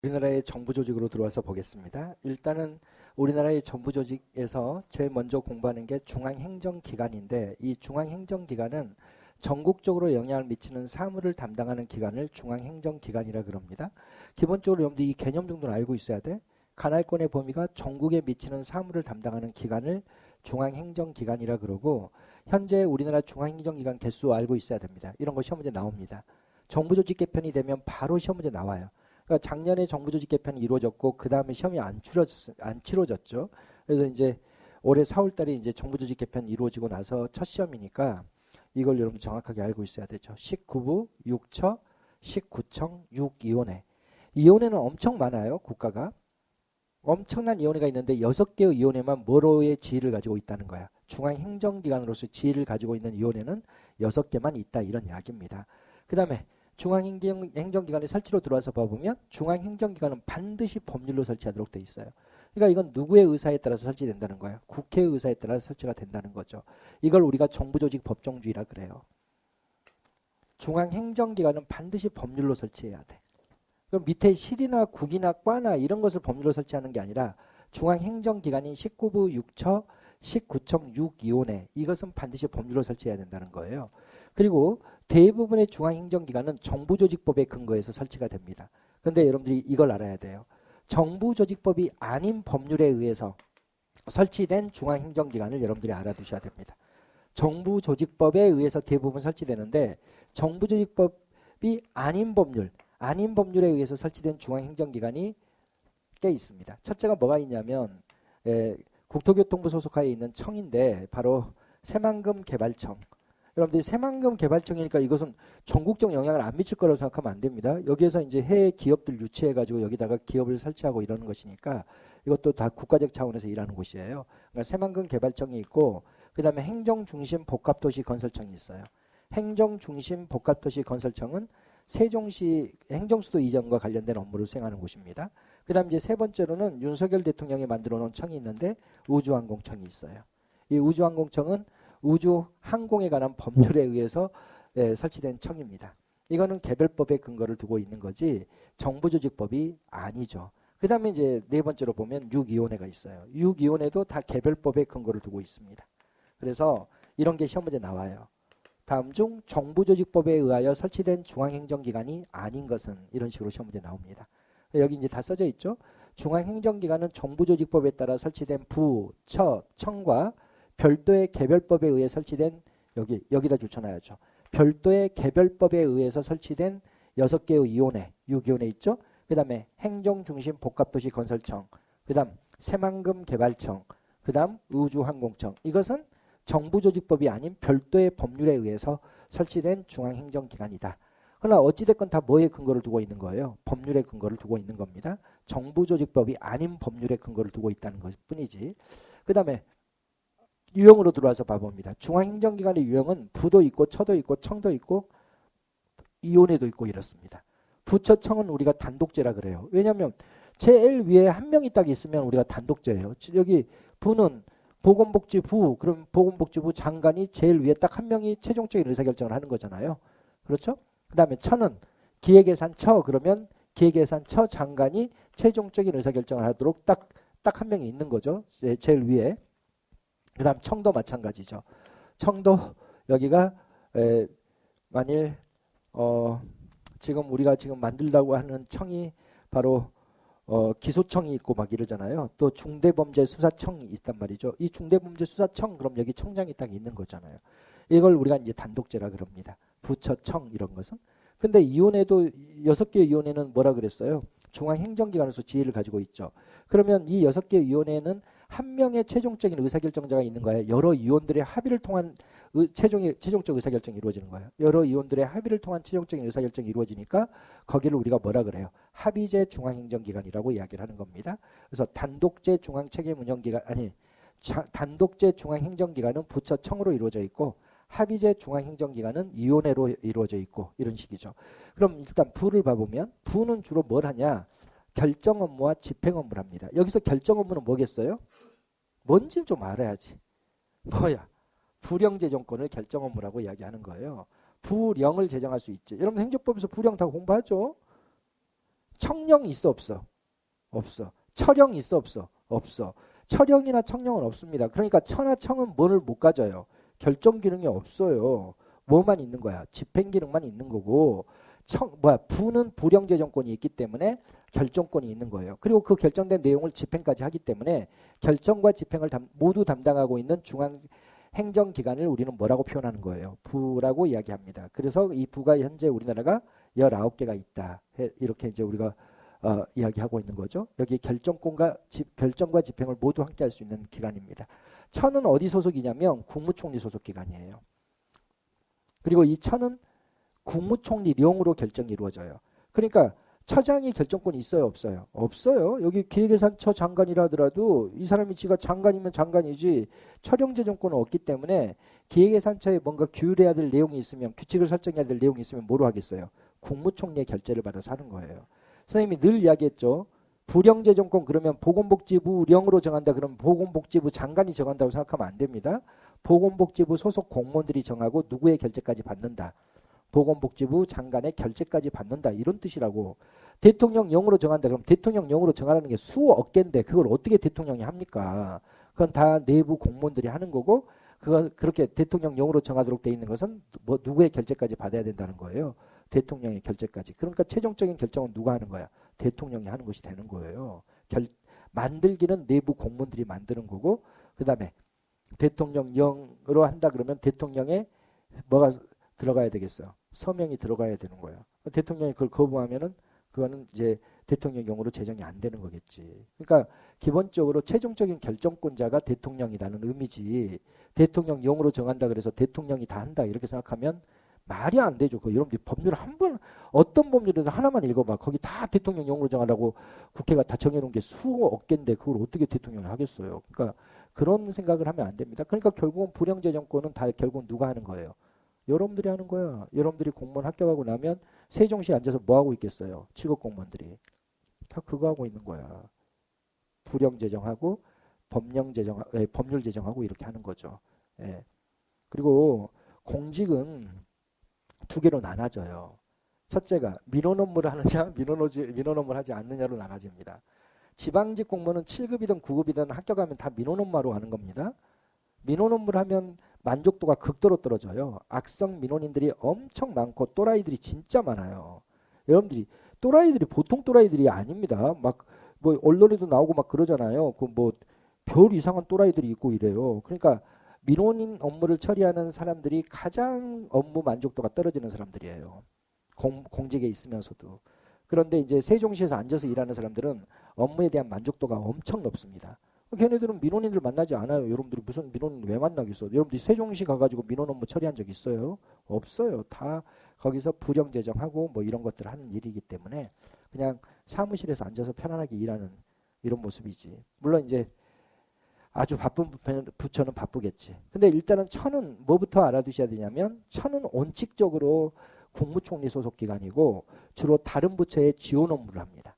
우리나라의 정부 조직으로 들어와서 보겠습니다. 일단은 우리나라의 정부 조직에서 제일 먼저 공부하는 게 중앙행정기관인데, 이 중앙행정기관은 전국적으로 영향을 미치는 사무를 담당하는 기관을 중앙행정기관이라 그럽니다. 기본적으로 여러분들 이 개념 정도는 알고 있어야 돼. 관할권의 범위가 전국에 미치는 사무를 담당하는 기관을 중앙행정기관이라 그러고, 현재 우리나라 중앙행정기관 개수 알고 있어야 됩니다. 이런 거 시험 문제 나옵니다. 정부 조직 개편이 되면 바로 시험 문제 나와요. 그러니까 작년에 정부 조직 개편이 이루어졌고 그 다음에 시험이 안 치러졌죠. 그래서 이제 올해 4월 달에 이제 정부 조직 개편 이루어지고 나서 첫 시험이니까 이걸 여러분 정확하게 알고 있어야 되죠. 19부, 6처, 19청, 6위원회. 위원회는 엄청 많아요. 국가가. 엄청난 위원회가 있는데 6개의 위원회만 뭐로의 지위를 가지고 있다는 거야. 중앙행정기관으로서 지위를 가지고 있는 위원회는 6개만 있다. 이런 이야기입니다. 그 다음에 중앙행정기관의 설치로 들어와서 봐보면 중앙행정기관은 반드시 법률로 설치하도록 돼 있어요. 그러니까 이건 누구의 의사에 따라서 설치된다는 거예요. 국회의 의사에 따라서 설치가 된다는 거죠. 이걸 우리가 정부조직 법정주의라 그래요. 중앙행정기관은 반드시 법률로 설치해야 돼. 그럼 밑에 실이나 국이나 과나 이런 것을 법률로 설치하는 게 아니라 중앙행정기관인 19부 6처, 19청 6위원회 이것은 반드시 법률로 설치해야 된다는 거예요. 그리고 대부분의 중앙행정기관은 정부조직법에 근거해서 설치가 됩니다. 그런데 여러분들이 이걸 알아야 돼요. 정부조직법이 아닌 법률에 의해서 설치된 중앙행정기관을 여러분들이 알아두셔야 됩니다. 정부조직법에 의해서 대부분 설치되는데 정부조직법이 아닌 법률에 의해서 설치된 중앙행정기관이 꽤 있습니다. 첫째가 뭐가 있냐면 국토교통부 소속하에 있는 청인데 바로 새만금개발청. 여러분들이 새만금개발청이니까 이것은 전국적 영향을 안 미칠 거라고 생각하면 안 됩니다. 여기에서 이제 해외 기업들 유치해가지고 여기다가 기업을 설치하고 이러는 것이니까 이것도 다 국가적 차원에서 일하는 곳이에요. 그러니까 새만금개발청이 있고 그 다음에 행정중심복합도시 건설청이 있어요. 행정중심복합도시 건설청은 세종시 행정수도 이전과 관련된 업무를 수행하는 곳입니다. 그 다음 이제 세 번째로는 윤석열 대통령이 만들어 놓은 청이 있는데 우주항공청이 있어요. 이 우주항공청은 우주항공에 관한 법률에 의해서 설치된 청입니다. 이거는 개별법에 근거를 두고 있는 거지 정부조직법이 아니죠. 그 다음에 이제 네 번째로 보면 6위원회가 있어요. 6위원회도 다 개별법에 근거를 두고 있습니다. 그래서 이런 게 시험 문제 나와요. 다음 중 정부조직법에 의하여 설치된 중앙행정기관이 아닌 것은 이런 식으로 시험 문제 나옵니다. 여기 이제 다 써져 있죠. 중앙행정기관은 정부조직법에 따라 설치된 부, 처, 청과 별도의 개별법에 의해 설치된 여기다 붙여놔야죠. 별도의 개별법에 의해서 설치된 6개의 위원회, 6위원회 있죠. 그 다음에 행정중심복합도시 건설청, 그 다음 새만금개발청, 그 다음 우주항공청. 이것은 정부조직법이 아닌 별도의 법률에 의해서 설치된 중앙행정기관이다. 그러나 어찌됐건 다 뭐에 근거를 두고 있는 거예요? 법률에 근거를 두고 있는 겁니다. 정부조직법이 아닌 법률에 근거를 두고 있다는 것 뿐이지. 그 다음에 유형으로 들어와서 봐봅니다. 중앙행정기관의 유형은 부도 있고 처도 있고 청도 있고 위원회도 있고 이렇습니다. 부처청은 우리가 단독제라 그래요. 왜냐하면 제일 위에 한 명이 딱 있으면 우리가 단독제예요. 여기 부는 보건복지부, 그럼 보건복지부 장관이 제일 위에 딱 한 명이 최종적인 의사결정을 하는 거잖아요. 그렇죠? 그 다음에 처는 기획예산처, 그러면 기획예산처 장관이 최종적인 의사결정을 하도록 딱 한 명이 있는 거죠. 제일 위에. 그 다음 청도 마찬가지죠. 청도 여기가 만일 지금 우리가 지금 만들려고 하는 청이 바로 기소청이 있고 막 이러잖아요. 또 중대범죄수사청이 있단 말이죠. 이 중대범죄수사청 그럼 여기 청장이 딱 있는 거잖아요. 이걸 우리가 이제 단독제라 그럽니다. 부처청 이런 것은. 근데 위원회도 6개 위원회는 뭐라 그랬어요? 중앙행정기관으로서 지위를 가지고 있죠. 그러면 이 6개 위원회는 한 명의 최종적인 의사결정자가 있는 거예요. 여러 위원들의 합의를 통한 최종적 의사결정이 이루어지는 거예요. 여러 위원들의 합의를 통한 최종적인 의사결정이 이루어지니까 거기를 우리가 뭐라 그래요? 합의제 중앙행정기관이라고 이야기를 하는 겁니다. 그래서 단독제 중앙책임운영기관 단독제 중앙행정기관은 부처청으로 이루어져 있고 합의제 중앙행정기관은 위원회로 이루어져 있고 이런 식이죠. 그럼 일단 부를 봐보면 부는 주로 뭘 하냐? 결정 업무와 집행 업무를 합니다. 여기서 결정 업무는 뭐겠어요? 뭔지 좀 알아야지. 뭐야? 부령 제정권을 결정 업무라고 이야기하는 거예요. 부령을 제정할 수 있지. 여러분 행정법에서 부령 다 공부하죠? 청령 있어 없어? 없어. 처령 있어 없어? 없어. 처령이나 청령은 없습니다. 그러니까 처나 청은 뭐를 못 가져요? 결정 기능이 없어요. 뭐만 있는 거야? 집행 기능만 있는 거고 부는 불영재정권이 있기 때문에 결정권이 있는 거예요. 그리고 그 결정된 내용을 집행까지 하기 때문에 결정과 집행을 모두 담당하고 있는 중앙 행정기관을 우리는 뭐라고 표현하는 거예요? 부라고 이야기합니다. 그래서 이 부가 현재 우리나라가 19개가 있다. 이렇게 이제 우리가 이야기하고 있는 거죠. 여기 결정과 집행을 모두 함께 할 수 있는 기관입니다. 처는 어디 소속이냐면 국무총리 소속 기관이에요. 그리고 이 처는 국무총리령으로 결정이 이루어져요. 그러니까 처장이 결정권이 있어요, 없어요? 없어요. 여기 기획예산처 장관이라 하더라도 이 사람이 지가 장관이면 장관이지 처령재정권은 없기 때문에 기획예산처에 뭔가 규율해야 될 내용이 있으면 규칙을 설정해야 될 내용이 있으면 뭐로 하겠어요? 국무총리의 결재를 받아서 하는 거예요. 선생님이 늘 이야기했죠. 부령재정권 그러면 보건복지부령으로 정한다 그러면 보건복지부 장관이 정한다고 생각하면 안 됩니다. 보건복지부 소속 공무원들이 정하고 누구의 결재까지 받는다. 보건복지부 장관의 결재까지 받는다. 이런 뜻이라고. 대통령령으로 정한다. 그럼 대통령령으로 정하는 게 수억 개인데 그걸 어떻게 대통령이 합니까? 그건 다 내부 공무원들이 하는 거고 그렇게 대통령령으로 정하도록 돼 있는 것은 누구의 결재까지 받아야 된다는 거예요. 대통령의 결재까지. 그러니까 최종적인 결정은 누가 하는 거야? 대통령이 하는 것이 되는 거예요. 만들기는 내부 공무원들이 만드는 거고 그 다음에 대통령령으로 한다 그러면 대통령의 뭐가 들어가야 되겠어요? 서명이 들어가야 되는 거예요. 대통령이 그걸 거부하면은 그거는 이제 대통령령으로 제정이 안 되는 거겠지. 그러니까 기본적으로 최종적인 결정권자가 대통령이라는 의미지 대통령령으로 정한다 그래서 대통령이 다 한다 이렇게 생각하면 말이 안 되죠. 그 여러분들 법률 한 번 어떤 법률이든 하나만 읽어봐. 거기 다 대통령령으로 정하라고 국회가 다 정해놓은 게 수억 개인데 그걸 어떻게 대통령이 하겠어요. 그러니까 그런 생각을 하면 안 됩니다. 그러니까 결국은 불형제정권은 다 결국은 누가 하는 거예요? 여러분들이 하는 거야. 여러분들이 공무원 합격하고 나면 세종시에 앉아서 뭐 하고 있겠어요? 7급 공무원들이. 다 그거 하고 있는 거야. 불형제정하고 법률 제정하고 이렇게 하는 거죠. 예. 그리고 공직은 두 개로 나눠져요. 첫째가 민원 업무를 하느냐 민원 업무를 하지 않느냐로 나눠집니다. 지방직 공무원은 7급이든 9급이든 합격하면 다 민원 업무로 하는 겁니다. 민원 업무를 하면 만족도가 극도로 떨어져요. 악성 민원인들이 엄청 많고 또라이들이 진짜 많아요. 여러분들이 또라이들이 보통 또라이들이 아닙니다. 막 뭐 언론에도 나오고 막 그러잖아요. 그 뭐 별 이상한 또라이들이 있고 이래요. 그러니까 민원인 업무를 처리하는 사람들이 가장 업무 만족도가 떨어지는 사람들이에요. 공직에 있으면서도. 그런데 이제 세종시에서 앉아서 일하는 사람들은 업무에 대한 만족도가 엄청 높습니다. 걔네들은 민원인들 만나지 않아요. 여러분들이 무슨 민원인 왜 만나겠어? 여러분들이 세종시 가가지고 민원 업무 처리한 적 있어요? 없어요. 다 거기서 불영제정하고 뭐 이런 것들을 하는 일이기 때문에 그냥 사무실에서 앉아서 편안하게 일하는 이런 모습이지. 물론 이제 아주 바쁜 부처는 바쁘겠지. 근데 일단은 처는 뭐부터 알아두셔야 되냐면 처는 원칙적으로 국무총리 소속 기관이고 주로 다른 부처의 지원 업무를 합니다.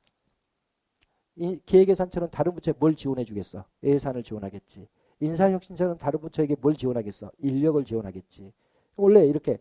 이 기획예산처는 다른 부처에 뭘 지원해 주겠어? 예산을 지원하겠지. 인사혁신처는 다른 부처에게 뭘 지원하겠어? 인력을 지원하겠지. 원래 이렇게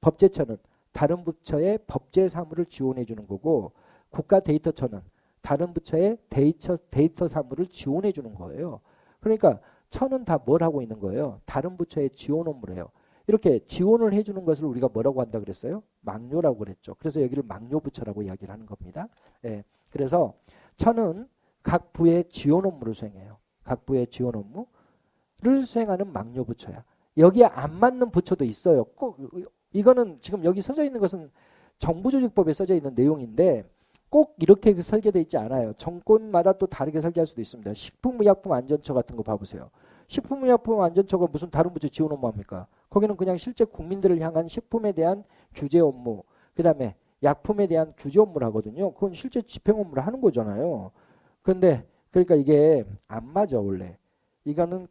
법제처는 다른 부처의 법제 사무를 지원해 주는 거고 국가데이터처는 다른 부처의 데이터 사무를 지원해 주는 거예요. 그러니까 처는 다 뭘 하고 있는 거예요? 다른 부처의 지원 업무를 해요. 이렇게 지원을 해주는 것을 우리가 뭐라고 한다 그랬어요? 막료라고 그랬죠. 그래서 여기를 막료부처라고 이야기를 하는 겁니다. 예. 그래서 처는 각 부의 지원 업무를 수행해요. 각 부의 지원 업무를 수행하는 막료부처야. 여기에 안 맞는 부처도 있어요. 꼭 이거는 지금 여기 써져 있는 것은 정부조직법에 써져 있는 내용인데 꼭 이렇게 설계되어 있지 않아요. 정권마다 또 다르게 설계할 수도 있습니다. 식품의약품안전처 같은 거 봐보세요. 식품의약품안전처가 무슨 다른 부처 지원 업무 합니까? 거기는 그냥 실제 국민들을 향한 식품에 대한 규제 업무, 그 다음에 약품에 대한 규제 업무를 하거든요. 그건 실제 집행 업무를 하는 거잖아요. 그런데 그러니까 이게 안 맞아 원래. 이거는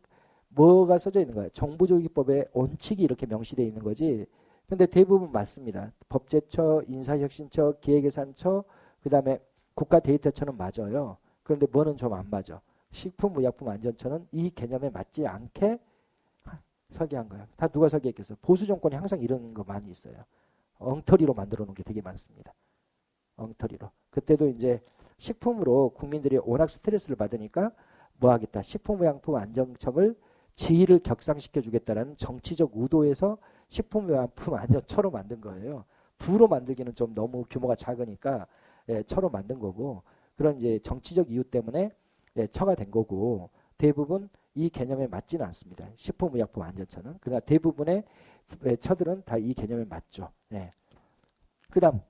뭐가 써져 있는 거예요? 정부조직법의 원칙이 이렇게 명시되어 있는 거지. 근데 대부분 맞습니다. 법제처, 인사혁신처, 기획예산처, 그 다음에 국가데이터처는 맞아요. 그런데 뭐는 좀 안 맞아. 식품의약품안전처는 이 개념에 맞지 않게 설계한 거야. 다 누가 설계했겠어? 보수 정권이 항상 이런 거 많이 있어요. 엉터리로 만들어 놓은 게 되게 많습니다. 엉터리로. 그때도 이제 식품으로 국민들이 워낙 스트레스를 받으니까 뭐 하겠다. 식품의약품안전청을 지위를 격상시켜 주겠다라는 정치적 의도에서 식품의약품안전처로 만든 거예요. 부로 만들기는 좀 너무 규모가 작으니까 예, 처로 만든 거고 그런 이제 정치적 이유 때문에 예, 처가 된 거고 대부분 이 개념에 맞지는 않습니다. 식품의약품안전처는. 그러나 대부분의 예, 처들은 다 이 개념에 맞죠. 예. 그다음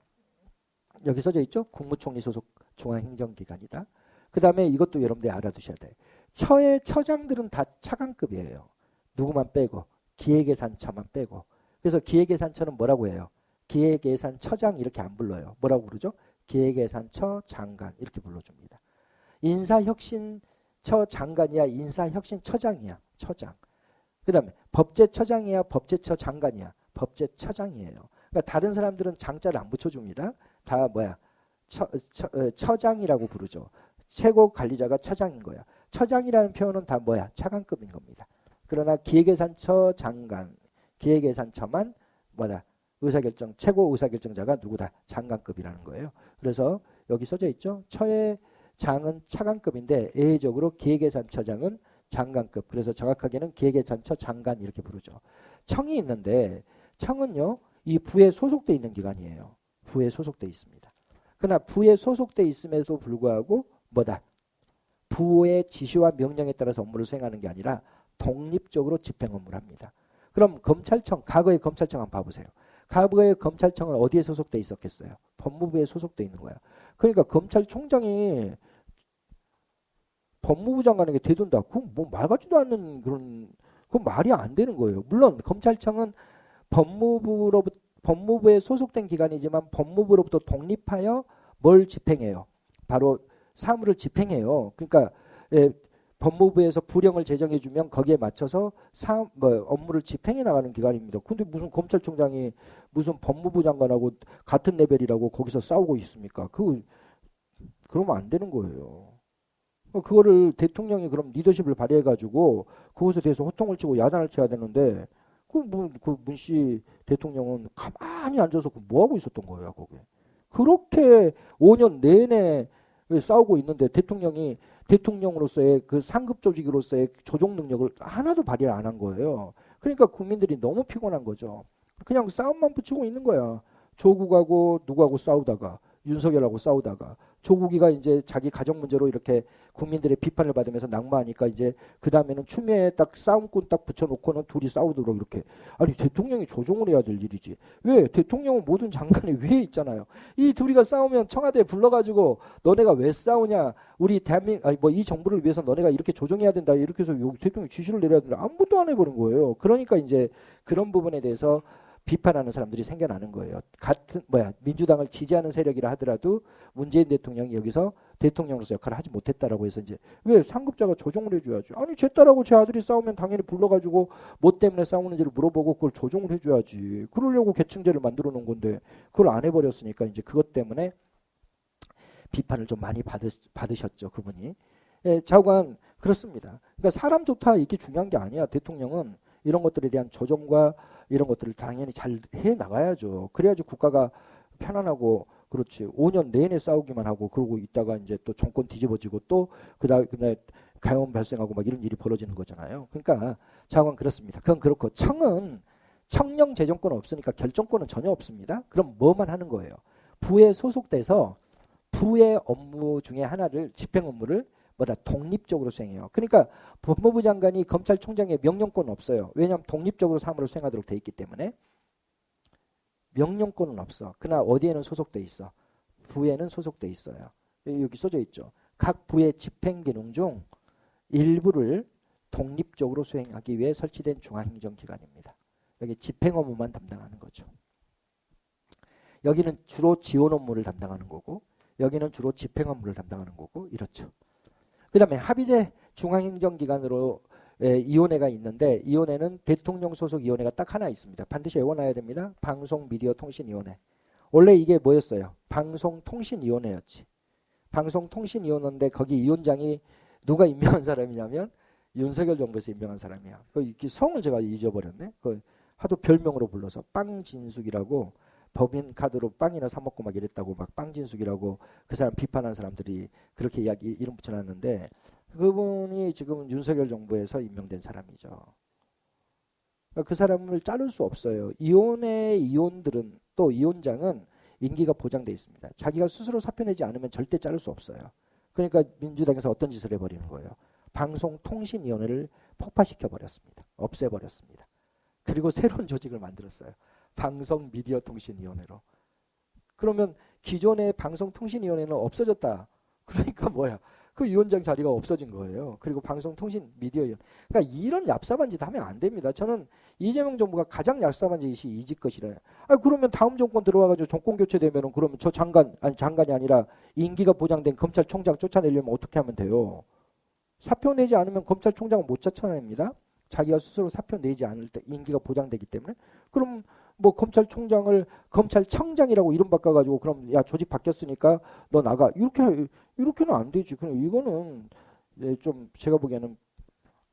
여기 써져 있죠. 국무총리 소속 중앙행정기관이다. 그 다음에 이것도 여러분들이 알아두셔야 돼요. 처의 처장들은 다 차관급이에요. 누구만 빼고 기획예산처만 빼고. 그래서 기획예산처는 뭐라고 해요? 기획예산처장 이렇게 안 불러요. 뭐라고 부르죠? 기획예산처 장관 이렇게 불러줍니다. 인사혁신처 장관이야 인사혁신처장이야 처장. 그 다음에 법제처장이야 법제처 장관이야 법제처장이에요. 그러니까 다른 사람들은 장자를 안 붙여줍니다. 다 뭐야 처장이라고 부르죠. 최고 관리자가 처장인 거야. 처장이라는 표현은 다 뭐야 차관급인 겁니다. 그러나 기획예산처 장관 기획예산처만 뭐다 의사결정 최고 의사결정자가 누구다 장관급이라는 거예요. 그래서 여기 써져 있죠. 처의 장은 차관급인데 예외적으로 기획예산처장은 장관급. 그래서 정확하게는 기획예산처 장관 이렇게 부르죠. 청이 있는데 청은요 이 부에 소속돼 있는 기관이에요. 부에 소속돼 있습니다. 그러나 부에 소속돼 있음에도 불구하고 뭐다? 부의 지시와 명령에 따라서 업무를 수행하는 게 아니라 독립적으로 집행 업무를 합니다. 그럼 검찰청, 과거의 검찰청 한번 봐보세요. 과거의 검찰청은 어디에 소속돼 있었겠어요? 법무부에 소속돼 있는 거야. 그러니까 검찰총장이 법무부 장관에게 대둔다. 그건 뭐 말 같지도 않는 그런 그건 말이 안 되는 거예요. 물론 검찰청은 법무부에 소속된 기관이지만 법무부로부터 독립하여 뭘 집행해요? 바로 사무를 집행해요. 그러니까 예, 법무부에서 부령을 제정해 주면 거기에 맞춰서 업무를 집행해 나가는 기관입니다. 근데 무슨 검찰총장이 무슨 법무부 장관하고 같은 레벨이라고 거기서 싸우고 있습니까? 그러면 안 되는 거예요. 그거를 대통령이 그럼 리더십을 발휘해 가지고 그것에 대해서 호통을 치고 야단을 쳐야 되는데 그 문씨 대통령은 가만히 앉아서 뭐 하고 있었던 거예요, 거기. 그렇게 5년 내내 싸우고 있는데 대통령이 대통령으로서의 그 상급 조직으로서의 조종 능력을 하나도 발휘를 안 한 거예요. 그러니까 국민들이 너무 피곤한 거죠. 그냥 싸움만 붙이고 있는 거야. 조국하고 누구하고 싸우다가 윤석열하고 싸우다가 조국이가 이제 자기 가정 문제로 이렇게 국민들의 비판을 받으면서 낙마하니까 이제 그 다음에는 추미애 딱 싸움꾼 딱 붙여놓고는 둘이 싸우도록 이렇게. 아니 대통령이 조종을 해야 될 일이지. 왜? 대통령은 모든 장관이 위에 있잖아요. 이 둘이가 싸우면 청와대에 불러가지고 너네가 왜 싸우냐. 우리 대한민국 아니 뭐 이 정부를 위해서 너네가 이렇게 조종해야 된다. 이렇게 해서 대통령이 지시를 내려야 된다. 아무것도 안 해버린 거예요. 그러니까 이제 그런 부분에 대해서 비판하는 사람들이 생겨나는 거예요. 같은 민주당을 지지하는 세력이라 하더라도 문재인 대통령이 여기서 대통령으로서 역할을 하지 못했다라고 해서 이제 왜 상급자가 조종을 해줘야지. 아니 제 딸하고 제 아들이 싸우면 당연히 불러가지고 뭐 때문에 싸우는지를 물어보고 그걸 조종을 해줘야지. 그러려고 계층제를 만들어 놓은 건데 그걸 안 해버렸으니까 이제 그것 때문에 비판을 좀 많이 받으셨죠 그분이. 예, 좌우간 그렇습니다. 그러니까 사람 좋다 이게 중요한 게 아니야. 대통령은 이런 것들에 대한 조정과 이런 것들을 당연히 잘 해 나가야죠. 그래야지 국가가 편안하고 그렇지. 5년 내내 싸우기만 하고 그러고 있다가 이제 또 정권 뒤집어지고 또 그다음에 가염 발생하고 막 이런 일이 벌어지는 거잖아요. 그러니까 자관 그렇습니다. 그건 그렇고 청은 청령 재정권 없으니까 결정권은 전혀 없습니다. 그럼 뭐만 하는 거예요? 부에 소속돼서 부의 업무 중에 하나를 집행 업무를 독립적으로 수행해요. 그러니까 법무부 장관이 검찰총장의 명령권은 없어요. 왜냐하면 독립적으로 사무를 수행하도록 돼 있기 때문에 명령권은 없어. 그러나 어디에는 소속돼 있어? 부에는 소속돼 있어요. 여기 써져 있죠. 각 부의 집행 기능 중 일부를 독립적으로 수행하기 위해 설치된 중앙행정기관입니다. 여기 집행 업무만 담당하는 거죠. 여기는 주로 지원 업무를 담당하는 거고 여기는 주로 집행 업무를 담당하는 거고 이렇죠. 그 다음에 합의제 중앙행정기관으로 위원회가 있는데 위원회는 대통령 소속 위원회가 딱 하나 있습니다. 반드시 외워놔야 됩니다. 방송미디어통신위원회. 원래 이게 뭐였어요? 방송통신위원회였지. 방송통신위원회인데 거기 위원장이 누가 임명한 사람이냐면 윤석열 정부에서 임명한 사람이야. 그 성을 제가 잊어버렸네. 그 하도 별명으로 불러서 빵진숙이라고 법인 카드로 빵이나 사 먹고 막 이랬다고 막 빵진숙이라고 그 사람 비판한 사람들이 그렇게 이름 붙여놨는데 그분이 지금 윤석열 정부에서 임명된 사람이죠. 그러니까 그 사람을 자를 수 없어요. 이혼의 이혼들은 또 이혼장은 임기가 보장돼 있습니다. 자기가 스스로 사표 내지 않으면 절대 자를 수 없어요. 그러니까 민주당에서 어떤 짓을 해버리는 거예요. 방송통신위원회를 폭파시켜 버렸습니다. 없애버렸습니다. 그리고 새로운 조직을 만들었어요. 방송미디어통신위원회로. 그러면 기존의 방송통신위원회는 없어졌다. 그러니까 뭐야? 그 위원장 자리가 없어진 거예요. 그리고 방송통신미디어위원. 그러니까 이런 얍삽한 짓 하면 안 됩니다. 저는 이재명 정부가 가장 얍삽한 짓이 이 짓 것이래요. 아 그러면 다음 정권 들어와가지고 정권 교체되면은 그러면 저 장관이 아니라 임기가 보장된 검찰총장 쫓아내려면 어떻게 하면 돼요? 사표 내지 않으면 검찰총장은 못 쫓아냅니다. 자기가 스스로 사표 내지 않을 때 임기가 보장되기 때문에. 그럼 뭐 검찰청장이라고 이름 바꿔가지고 그럼 야 조직 바뀌었으니까 너 나가 이렇게는 안 되지. 그럼 이거는 좀 제가 보기에는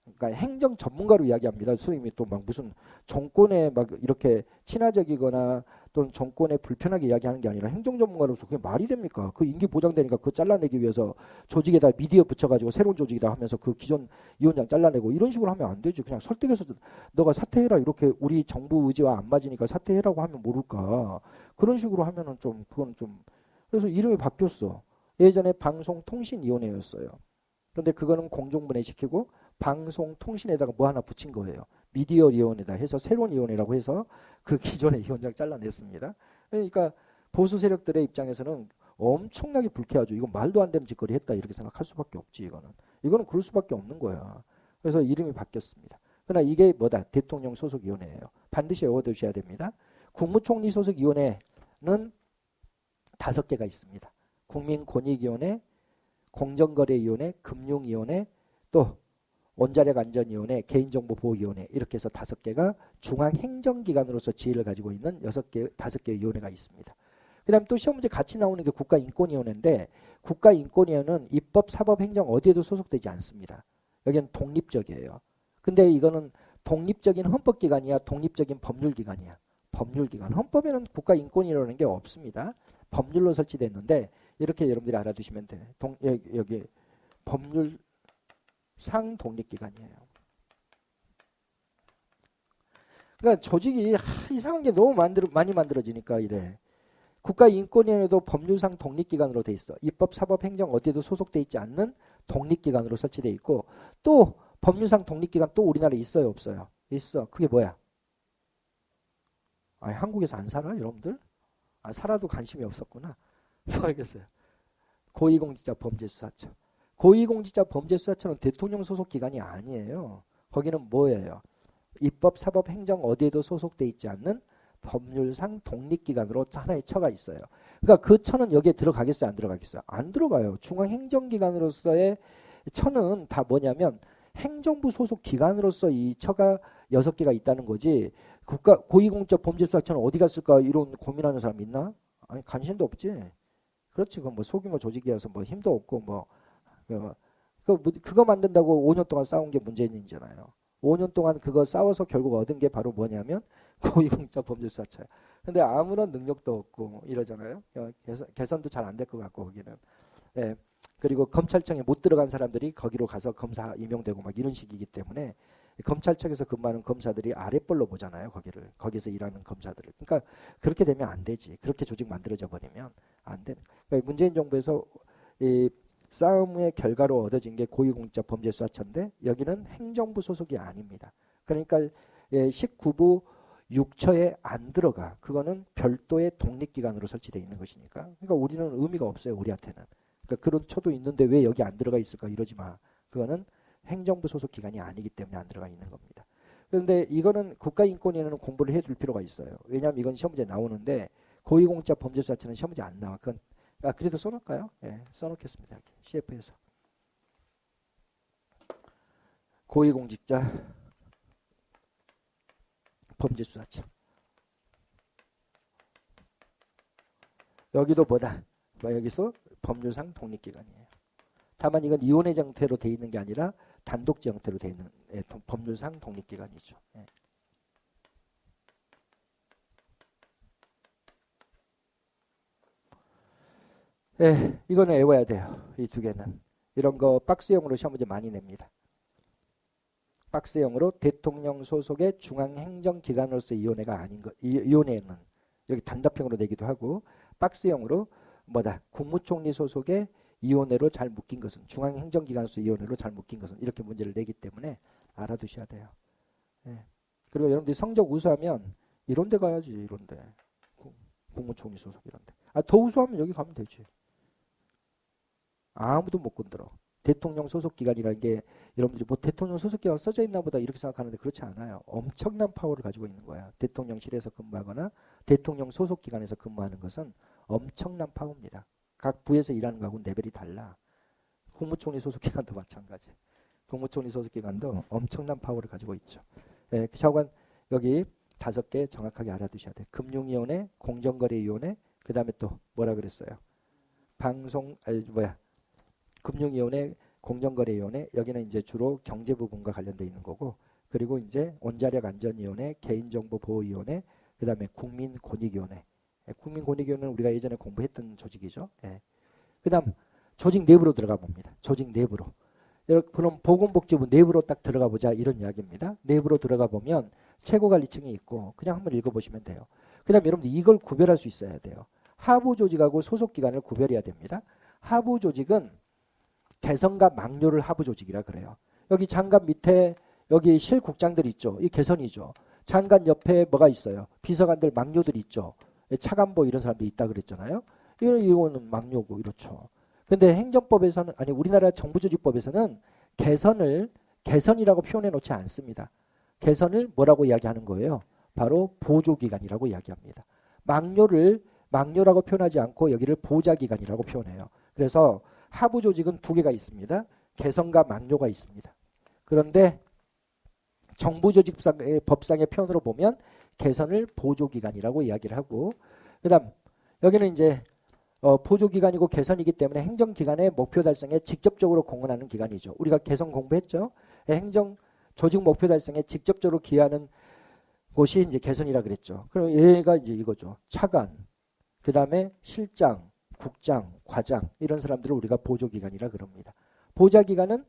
그러니까 행정 전문가로 이야기합니다. 선생님이 또 막 무슨 정권에 막 이렇게 친화적이거나 또는 정권에 불편하게 이야기하는 게 아니라 행정 전문가로서 그게 말이 됩니까? 그 임기 보장되니까 그거 잘라내기 위해서 조직에다 미디어 붙여가지고 새로운 조직이다 하면서 그 기존 위원장 잘라내고 이런 식으로 하면 안 되지. 그냥 설득해서 너가 사퇴해라 이렇게 우리 정부 의지와 안 맞으니까 사퇴해라고 하면 모를까. 그런 식으로 하면은 좀 그건 좀 그래서 이름이 바뀌었어. 예전에 방송통신위원회였어요. 그런데 그거는 공정분해시키고 방송통신에다가 뭐 하나 붙인 거예요. 미디어위원회다 해서 새로운 위원회라고 해서 그 기존의 위원장 잘라냈습니다. 그러니까 보수 세력들의 입장에서는 엄청나게 불쾌하죠. 이건 말도 안 되는 짓거리 했다 이렇게 생각할 수밖에 없지. 이거는 그럴 수밖에 없는 거야. 그래서 이름이 바뀌었습니다. 그러나 이게 뭐다? 대통령 소속위원회예요. 반드시 외워두셔야 됩니다. 국무총리 소속위원회는 5개가 있습니다. 국민권익위원회, 공정거래위원회, 금융위원회, 또 원자력안전위원회, 개인정보보호위원회 이렇게 해서 5개가 중앙행정기관으로서 지위를 가지고 있는 5개의 위원회가 있습니다. 그 다음에 또 시험 문제 같이 나오는 게 국가인권위원회인데 국가인권위원회는 입법, 사법, 행정 어디에도 소속되지 않습니다. 여기는 독립적이에요. 근데 이거는 독립적인 헌법기관이야, 독립적인 법률기관이야. 법률기관. 헌법에는 국가인권위라는 게 없습니다. 법률로 설치됐는데 이렇게 여러분들이 알아두시면 돼요. 여기 법률상 독립기관이에요. 그러니까 조직이 이상한 게 너무 많이 만들어지니까 이래. 국가인권위원회도 법률상 독립기관으로 돼 있어. 입법, 사법, 행정 어디에도 소속돼 있지 않는 독립기관으로 설치돼 있고 또 법률상 독립기관 또 우리나라에 있어요, 없어요? 있어. 그게 뭐야? 아니, 한국에서 안 살아, 여러분들? 아, 살아도 관심이 없었구나. 모르겠어요. 고위공직자범죄수사처. 고위공직자범죄수사처는 대통령 소속 기관이 아니에요. 거기는 뭐예요? 입법, 사법, 행정 어디에도 소속돼 있지 않는 법률상 독립기관으로 하나의 처가 있어요. 그러니까 그 처는 여기에 들어가겠어요? 안 들어가겠어요? 안 들어가요. 중앙행정기관으로서의 처는 다 뭐냐면 행정부 소속 기관으로서 이 처가 6개가 있다는 거지. 고위공직자범죄수사처는 어디 갔을까 이런 고민하는 사람 있나? 아니 관심도 없지. 그렇지. 그건 뭐 소규모 조직이어서 뭐 힘도 없고 그거 만든다고 5년 동안 싸운 게 문재인이잖아요. 5년 동안 그거 싸워서 결국 얻은 게 바로 뭐냐면 고위공직자범죄수사처야. 근데 아무런 능력도 없고 이러잖아요. 개선도 잘 안 될 것 같고 거기는. 예. 그리고 검찰청에 못 들어간 사람들이 거기로 가서 검사 임용되고 막 이런 식이기 때문에 검찰청에서 근무하는 검사들이 아랫벌로 보잖아요. 거기서 일하는 검사들을. 그러니까 그렇게 되면 안 되지. 그렇게 조직 만들어져 버리면 안 되는. 그러니까 문재인 정부에서 이 싸움의 결과로 얻어진 게 고위공직자범죄수사처인데 여기는 행정부 소속이 아닙니다. 그러니까 19부 6처에 안 들어가. 그거는 별도의 독립기관으로 설치되어 있는 것이니까. 그러니까 우리는 의미가 없어요. 우리한테는. 그러니까 그런 처도 있는데 왜 여기 안 들어가 있을까 이러지 마. 그거는 행정부 소속 기관이 아니기 때문에 안 들어가 있는 겁니다. 그런데 이거는 국가인권위원회는 공부를 해둘 필요가 있어요. 왜냐하면 이건 시험 문제 나오는데 고위공직자범죄수사처는 시험 문제 안 나와. 그건 그래도 써놓을까요? 예, 써놓겠습니다. 여기 CF에서 고위공직자 범죄수사처. 여기도 뭐다? 여기서 법률상 독립기관이에요. 다만 이건 위원회 형태로 돼 있는 게 아니라 단독지 형태로 돼 있는 법률상 독립기관이죠. 예. 이거는 외워야 돼요. 이 두 개는. 이런 거 박스형으로 시험 문제 많이 냅니다. 박스형으로 대통령 소속의 중앙행정기관으로서 위원회가 아닌 것, 위원회는 이렇게 단답형으로 내기도 하고, 박스형으로 뭐다, 국무총리 소속의 위원회로 잘 묶인 것은, 중앙행정기관으로서 위원회로 잘 묶인 것은, 이렇게 문제를 내기 때문에 알아두셔야 돼요. 그리고 여러분들이 성적 우수하면 이런 데 가야지. 이런 데, 국무총리 소속 이런 데. 더 우수하면 여기 가면 되지. 아무도 못 건드려. 대통령 소속기관이라는 게 여러분들이 뭐 대통령 소속기관 써져 있나 보다 이렇게 생각하는데 그렇지 않아요. 엄청난 파워를 가지고 있는 거야. 대통령실에서 근무하거나 대통령 소속기관에서 근무하는 것은 엄청난 파워입니다. 각 부에서 일하는 거하고 레벨이 달라. 국무총리 소속기관도 마찬가지. 국무총리 소속기관도 엄청난 파워를 가지고 있죠. 차관 여기 5개 정확하게 알아두셔야 돼. 금융위원회, 공정거래위원회, 그 다음에 또 뭐라 그랬어요? 금융위원회, 공정거래위원회, 여기는 이제 주로 경제 부분과 관련되어 있는 거고, 그리고 이제 원자력안전위원회, 개인정보보호위원회, 그 다음에 국민권익위원회. 국민권익위원회는 우리가 예전에 공부했던 조직이죠. 그 다음 조직 내부로 들어가 봅니다. 조직 내부로. 그럼 보건복지부 내부로 딱 들어가 보자 이런 이야기입니다. 내부로 들어가 보면 최고관리층이 있고 그냥 한번 읽어보시면 돼요. 그 다음에 여러분들 이걸 구별할 수 있어야 돼요. 하부 조직하고 소속기관을 구별해야 됩니다. 하부 조직은 개선과 막료를 하부 조직이라 그래요. 여기 장관 밑에 여기 실국장들 있죠. 이 개선이죠. 장관 옆에 뭐가 있어요? 비서관들 막료들 있죠. 차관보 이런 사람들이 있다 그랬잖아요. 이거는 막료고 이렇죠. 근데 행정법에서는 아니 우리나라 정부조직법에서는 개선이라고 표현해 놓지 않습니다. 개선을 뭐라고 이야기하는 거예요? 바로 보조기관이라고 이야기합니다. 막료라고 표현하지 않고 여기를 보좌기관이라고 표현해요. 그래서 하부 조직은 2개가 있습니다. 개선과 막료가 있습니다. 그런데 정부조직법상의 법상의 표현으로 보면 개선을 보조기관이라고 이야기를 하고, 그 다음 여기는 이제 보조기관이고 개선이기 때문에 행정기관의 목표 달성에 직접적으로 공헌하는 기관이죠. 우리가 개선 공부했죠. 행정 조직 목표 달성에 직접적으로 기여하는 곳이 이제 개선이라 그랬죠. 그럼 얘가 이제 이거죠. 차관, 그 다음에 실장, 국장, 과장 이런 사람들을 우리가 보조기관이라 그럽니다. 보좌기관은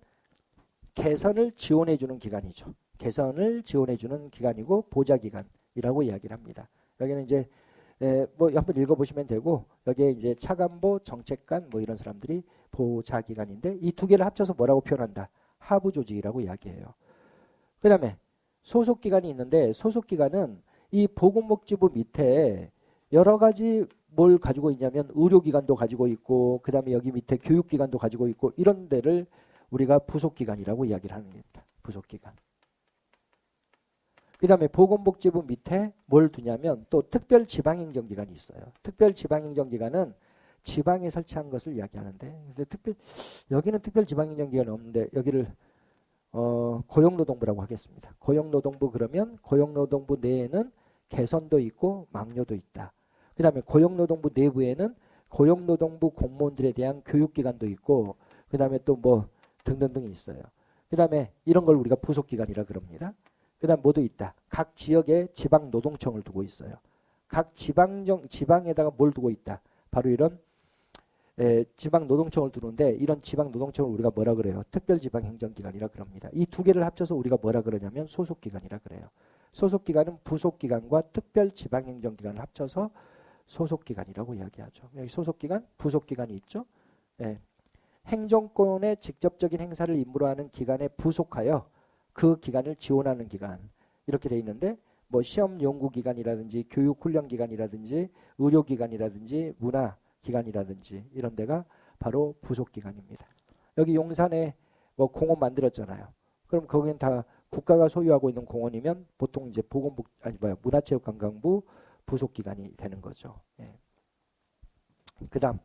개선을 지원해주는 기관이죠. 개선을 지원해주는 기관이고 보좌기관이라고 이야기를 합니다. 여기는 이제 뭐 한번 읽어보시면 되고, 여기에 이제 차관보, 정책관 뭐 이런 사람들이 보좌기관인데 이 2개를 합쳐서 뭐라고 표현한다? 하부 조직이라고 이야기해요. 그 다음에 소속기관이 있는데 소속기관은 이 보건복지부 밑에 여러 가지 뭘 가지고 있냐면 의료기관도 가지고 있고 그 다음에 여기 밑에 교육기관도 가지고 있고 이런 데를 우리가 부속기관이라고 이야기를 하는 겁니다. 부속기관. 그 다음에 보건복지부 밑에 뭘 두냐면 또 특별지방행정기관이 있어요. 특별지방행정기관은 지방에 설치한 것을 이야기하는데, 근데 여기는 특별지방행정기관이 없는데 여기를 고용노동부라고 하겠습니다. 고용노동부 그러면 고용노동부 내에는 개선도 있고 막료도 있다. 그 다음에 고용노동부 내부에는 고용노동부 공무원들에 대한 교육기관도 있고 그 다음에 또 뭐 등등등이 있어요. 그 다음에 이런 걸 우리가 부속기관이라 그럽니다. 그 다음 뭐도 있다. 각 지역에 지방노동청을 두고 있어요. 각 지방에다가 뭘 두고 있다. 바로 이런 지방노동청을 두는데 이런 지방노동청을 우리가 뭐라 그래요? 특별지방행정기관이라 그럽니다. 이 2개를 합쳐서 우리가 뭐라 그러냐면 소속기관이라 그래요. 소속기관은 부속기관과 특별지방행정기관을 합쳐서 소속기관이라고 이야기하죠. 여기 소속기관, 부속기관이 있죠. 행정권의 직접적인 행사를 임무로 하는 기관에 부속하여 그 기관을 지원하는 기관 이렇게 돼 있는데 뭐 시험연구기관이라든지 교육훈련기관이라든지 의료기관이라든지 문화기관이라든지 이런 데가 바로 부속기관입니다. 여기 용산에 뭐 공원 만들었잖아요. 그럼 거기는 다 국가가 소유하고 있는 공원이면 보통 이제 문화체육관광부 부속기관이 되는 거죠. 그 다음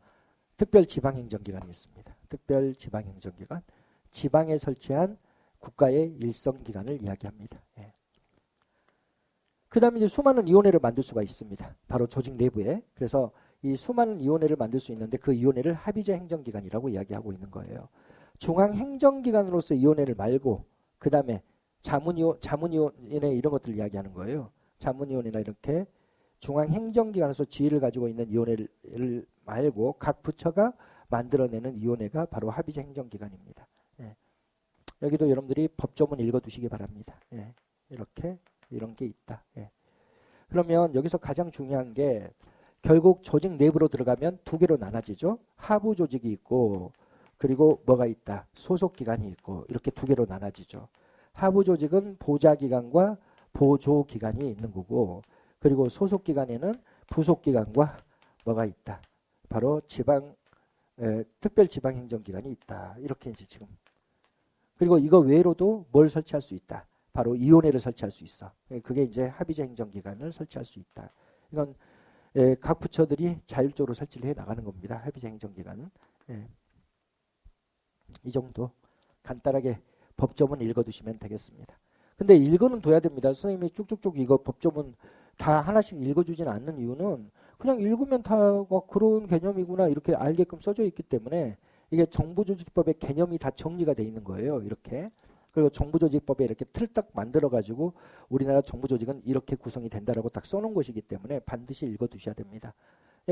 특별지방행정기관이 있습니다. 특별지방행정기관, 지방에 설치한 국가의 일성기관을 이야기합니다. 그 다음에 이제 수많은 위원회를 만들 수가 있습니다. 바로 조직 내부에. 그래서 이 수많은 위원회를 만들 수 있는데 그 위원회를 합의제 행정기관이라고 이야기하고 있는 거예요. 중앙행정기관으로서 위원회를 말고 그 다음에 자문위원회 이런 것들을 이야기하는 거예요. 자문위원회나 이렇게 중앙행정기관에서 지위를 가지고 있는 위원회를 말고 각 부처가 만들어내는 위원회가 바로 합의제 행정기관입니다. 예. 여기도 여러분들이 법조문 읽어두시기 바랍니다. 예. 이렇게 이런 게 있다. 예. 그러면 여기서 가장 중요한 게 결국 조직 내부로 들어가면 두 개로 나눠지죠. 하부 조직이 있고 그리고 뭐가 있다. 소속기관이 있고 이렇게 두 개로 나눠지죠. 하부 조직은 보좌기관과 보조기관이 있는 거고 그리고 소속기관에는 부속기관과 뭐가 있다. 바로 특별지방행정기관이 있다. 이렇게 이제 지금. 그리고 이거 외로도 뭘 설치할 수 있다. 바로 위원회를 설치할 수 있어. 그게 이제 합의제 행정기관을 설치할 수 있다. 이건 각 부처들이 자율적으로 설치를 해 나가는 겁니다. 합의제 행정기관은. 이 정도 간단하게 법조문 읽어두시면 되겠습니다. 근데 읽어는 둬야 됩니다. 선생님이 쭉쭉쭉 이거 법조문 다 하나씩 읽어주지는 않는 이유는 그냥 읽으면 다 그런 개념이구나 이렇게 알게끔 써져 있기 때문에 이게 정부조직법의 개념이 다 정리가 돼 있는 거예요. 이렇게. 그리고 정부조직법에 이렇게 틀 딱 만들어가지고 우리나라 정부조직은 이렇게 구성이 된다라고 딱 써놓은 것이기 때문에 반드시 읽어두셔야 됩니다.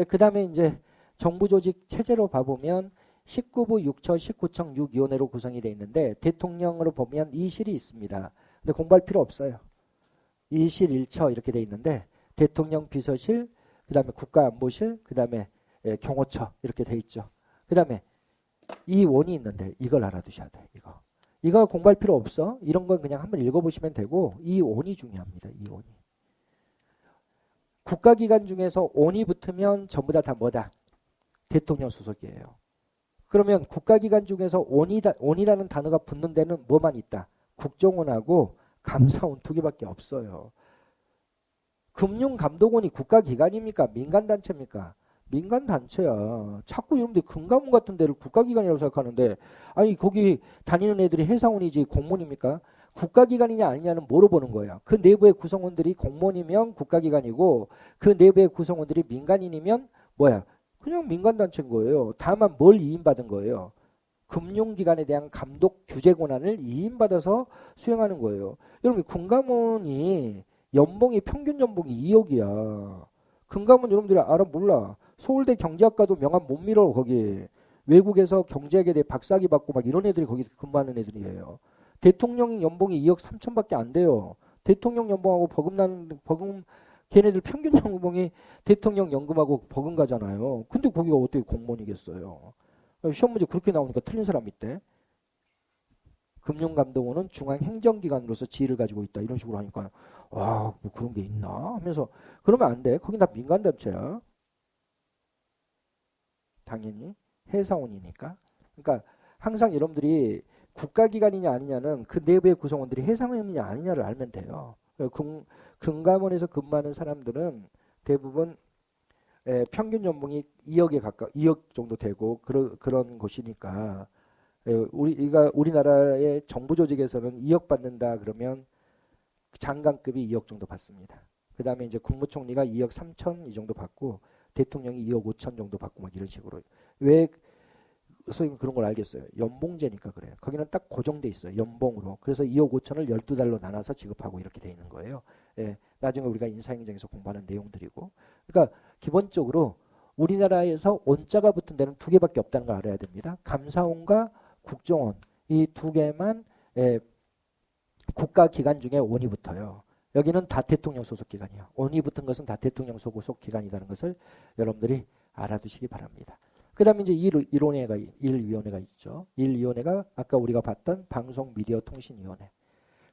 그 다음에 이제 정부조직 체제로 봐보면 19부 6처 19청 6위원회로 구성이 되어 있는데 대통령으로 보면 2실이 있습니다. 근데 공부할 필요 없어요. 2실 1처 이렇게 되어 있는데 대통령 비서실, 그 다음에 국가안보실, 그 다음에 경호처 이렇게 되어 있죠. 그 다음에 이 원이 있는데 이걸 알아두셔야 돼. 이거 공부할 필요 없어. 이런 건 그냥 한번 읽어보시면 되고 이 원이 중요합니다. 이 원이. 국가기관 중에서 원이 붙으면 전부 다 뭐다? 대통령 소속이에요. 그러면 국가기관 중에서 원이라는 단어가 붙는 데는 뭐만 있다? 국정원하고 감사원 두 개밖에 없어요. 금융감독원이 국가기관입니까? 민간단체입니까? 민간단체야. 자꾸 여러분들 금감원 같은 데를 국가기관이라고 생각하는데 아니 거기 다니는 애들이 회사원이지 공무원입니까? 국가기관이냐 아니냐는 뭐로 보는 거예요? 그 내부의 구성원들이 공무원이면 국가기관이고 그 내부의 구성원들이 민간인이면 뭐야? 그냥 민간단체인 거예요. 다만 뭘 이임받은 거예요? 금융기관에 대한 감독 규제 권한을 이임받아서 수행하는 거예요. 여러분 금감원이 연봉이 평균 연봉이 2억이야. 금감원 여러분들이 알아 몰라. 서울대 경제학과도 명함 못 밀어 거기. 외국에서 경제학에 대해 박사학위 받고 막 이런 애들이 거기 근무하는 애들이에요. 대통령 연봉이 2억 3천밖에 안 돼요. 대통령 연봉하고 버금 걔네들 평균 연봉이 대통령 연금하고 버금가잖아요. 근데 거기가 어떻게 공무원이겠어요. 시험 문제 그렇게 나오니까 틀린 사람 있대. 금융감독원은 중앙행정기관으로서 지위를 가지고 있다. 이런 식으로 하니까 와, 뭐 그런 게 있나 하면서 그러면 안 돼. 거긴 다 민간단체야. 당연히 회사원이니까. 그러니까 항상 여러분들이 국가기관이냐 아니냐는 그 내부의 구성원들이 회사원이냐 아니냐를 알면 돼요. 금감원에서 근무하는 사람들은 대부분 평균 연봉이 2억 정도 되고 그런 곳이니까 우리나라의 정부 조직에서는 2억 받는다 그러면 장관급이 2억 정도 받습니다. 그 다음에 이제 국무총리가 2억 3천 이 정도 받고 대통령이 2억 5천 정도 받고 막 이런 식으로. 왜 선생님 그런 걸 알겠어요? 연봉제니까 그래요. 거기는 딱 고정돼 있어요. 연봉으로. 그래서 2억 5천을 12달로 나눠서 지급하고 이렇게 돼 있는 거예요. 나중에 우리가 인사행정에서 공부하는 내용들이고. 그러니까 기본적으로 우리나라에서 원자가 붙은 데는 두 개밖에 없다는 걸 알아야 됩니다. 감사원과 국정원 이 두 개만 국가기관 중에 원이 붙어요. 여기는 다 대통령 소속 기관이야. 원이 붙은 것은 다 대통령 소속 기관이라는 것을 여러분들이 알아두시기 바랍니다. 그 다음에 이제 1위원회가 있죠. 1위원회가 아까 우리가 봤던 방송미디어통신위원회.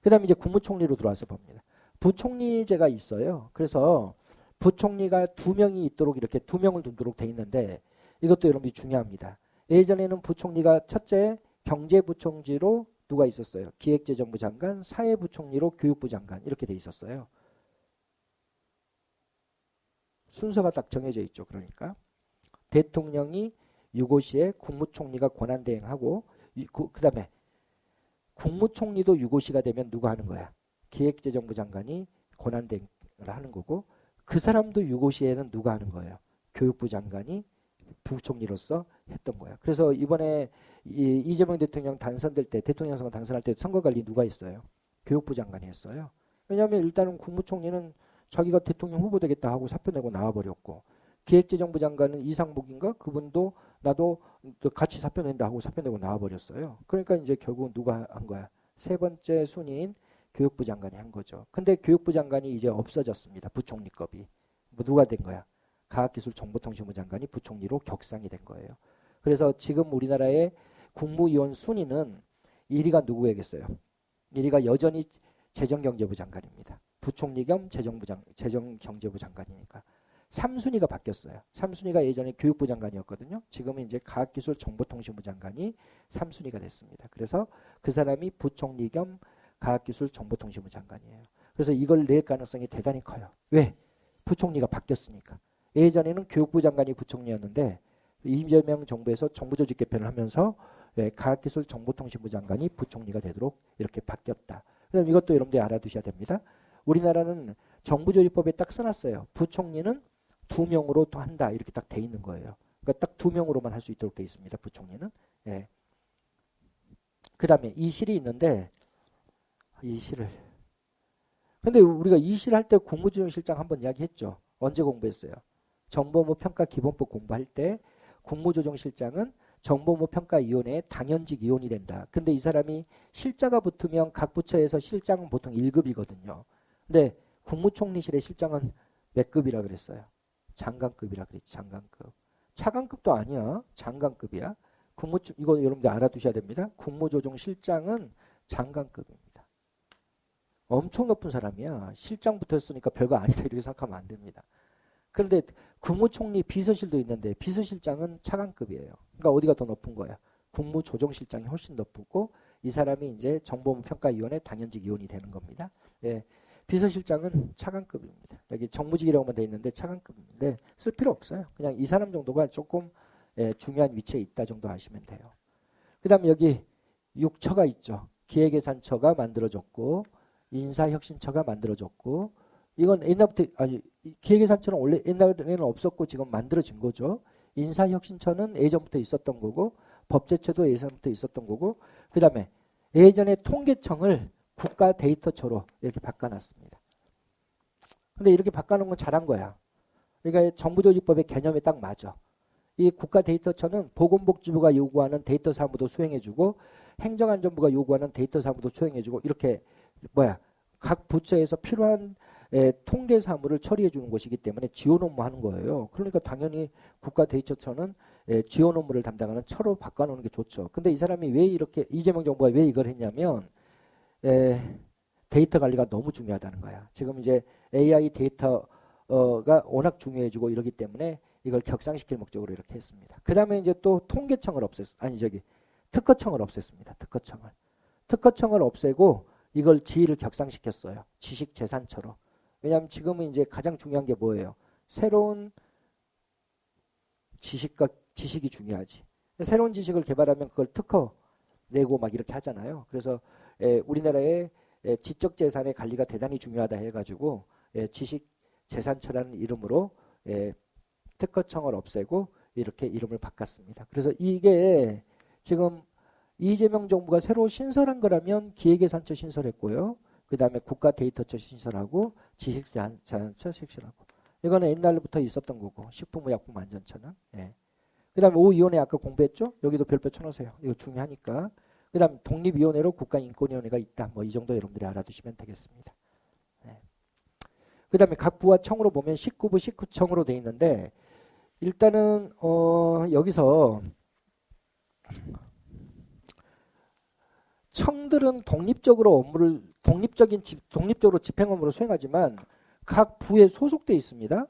그 다음에 이제 국무총리로 들어와서 봅니다. 부총리제가 있어요. 그래서 부총리가 2명이 있도록 이렇게 2명을 두도록 돼 있는데 이것도 여러분들이 중요합니다. 예전에는 부총리가 첫째 경제부총리로 누가 있었어요? 기획재정부 장관, 사회부총리로 교육부 장관 이렇게 돼 있었어요. 순서가 딱 정해져 있죠. 그러니까 대통령이 유고시에 국무총리가 권한대행하고 그 다음에 국무총리도 유고시가 되면 누가 하는 거야? 기획재정부 장관이 권한대행을 하는 거고 그 사람도 유고시에는 누가 하는 거예요? 교육부 장관이 부총리로서 했던 거야. 그래서 이번에 이재명 대통령 당선될 때 대통령 선거 당선할 때 선거관리 누가 했어요? 교육부 장관이 했어요. 왜냐하면 일단은 국무총리는 자기가 대통령 후보 되겠다 하고 사표 내고 나와버렸고 기획재정부 장관은 이상복인가? 그분도 나도 같이 사표 낸다 하고 사표 내고 나와버렸어요. 그러니까 이제 결국은 누가 한 거야? 세 번째 순위인 교육부 장관이 한 거죠. 근데 교육부 장관이 이제 없어졌습니다. 부총리급이. 뭐 누가 된 거야? 과학기술정보통신부 장관이 부총리로 격상이 된 거예요. 그래서 지금 우리나라의 국무위원 순위는 1위가 누구에겠어요? 1위가 여전히 재정경제부 장관입니다. 부총리 겸 재정경제부 장관이니까. 3순위가 바뀌었어요. 3순위가 예전에 교육부 장관이었거든요. 지금은 이제 과학기술정보통신부 장관이 3순위가 됐습니다. 그래서 그 사람이 부총리 겸 과학기술정보통신부 장관이에요. 그래서 이걸 낼 가능성이 대단히 커요. 왜? 부총리가 바뀌었으니까. 예전에는 교육부 장관이 부총리였는데 이재명 정부에서 정부조직 개편을 하면서 과학기술정보통신부 장관이 부총리가 되도록 이렇게 바뀌었다. 그럼 이것도 여러분들이 알아두셔야 됩니다. 우리나라는 정부조직법에 딱 써놨어요. 부총리는 2명으로 또 한다 이렇게 딱 돼 있는 거예요. 그러니까 딱 2명으로만 할 수 있도록 돼 있습니다. 부총리는. 예. 그 다음에 이실이 있는데 이실을 근데 우리가 이실 할 때 국무조정실장 한번 이야기했죠. 언제 공부했어요? 정보업무 평가 기본법 공부할 때 국무조정실장은 정보업무 평가위원회의 당연직 위원이 된다. 근데 이 사람이 실자가 붙으면 각 부처에서 실장은 보통 1급이거든요. 근데 국무총리실의 실장은 몇 급이라 그랬어요? 장관급이라 그랬지. 장관급. 차관급도 아니야. 장관급이야. 이거 여러분들 알아두셔야 됩니다. 국무조정실장은 장관급입니다. 엄청 높은 사람이야. 실장 붙었으니까 별거 아니다 이렇게 생각하면 안 됩니다. 그런데 국무총리 비서실도 있는데 비서실장은 차관급이에요. 그러니까 어디가 더 높은 거야? 국무조정실장이 훨씬 높고 이 사람이 이제 정보업무평가위원회 당연직 위원이 되는 겁니다. 예, 비서실장은 차관급입니다. 여기 정무직이라고만 돼 있는데 차관급인데 쓸 필요 없어요. 그냥 이 사람 정도가 조금 중요한 위치에 있다 정도 아시면 돼요. 그 다음에 여기 6처가 있죠. 기획예산처가 만들어졌고 인사혁신처가 만들어졌고 이건 옛날부터 아니 기획예산처는 원래 옛날에는 없었고 지금 만들어진 거죠. 인사혁신처는 예전부터 있었던 거고 법제처도 예전부터 있었던 거고 그 다음에 예전에 통계청을 국가데이터처로 이렇게 바꿔놨습니다. 근데 이렇게 바꿔놓은 건 잘한 거야. 그러니까 정부조직법의 개념에 딱 맞아. 이 국가데이터처는 보건복지부가 요구하는 데이터 사무도 수행해주고 행정안전부가 요구하는 데이터 사무도 수행해주고 이렇게 각 부처에서 필요한 통계 사무를 처리해 주는 것이기 때문에 지원 업무 하는 거예요. 그러니까 당연히 국가데이터처는 지원 업무를 담당하는 처로 바꿔놓는 게 좋죠. 근데 이 사람이 왜 이렇게 이재명 정부가 왜 이걸 했냐면 데이터 관리가 너무 중요하다는 거야. 지금 이제 AI 데이터가 워낙 중요해지고 이러기 때문에 이걸 격상시킬 목적으로 이렇게 했습니다. 그 다음에 이제 또 통계청을 특허청을 없앴습니다. 특허청을 없애고 이걸 지위를 격상시켰어요. 지식재산처로. 왜냐하면 지금은 이제 가장 중요한 게 뭐예요? 새로운 지식이 중요하지. 새로운 지식을 개발하면 그걸 특허 내고 막 이렇게 하잖아요. 그래서 우리나라의 지적 재산의 관리가 대단히 중요하다 해가지고 지식재산처라는 이름으로 특허청을 없애고 이렇게 이름을 바꿨습니다. 그래서 이게 지금 이재명 정부가 새로 신설한 거라면 기획예산처 신설했고요. 그 다음에 국가데이터처 신설하고 지식재산처 신설하고 이거는 옛날부터 있었던 거고 식품의약품안전처는. 그 다음에 5위원회 아까 공부했죠? 여기도 별표 쳐놓으세요. 이거 중요하니까. 그 다음 독립위원회로 국가인권위원회가 있다. 뭐 이 정도 여러분들이 알아두시면 되겠습니다. 그 다음에 각 부와 청으로 보면 19부 19청으로 돼 있는데 일단은 여기서 청들은 독립적으로 집행 업무를 수행하지만 각 부에 소속돼 있습니다.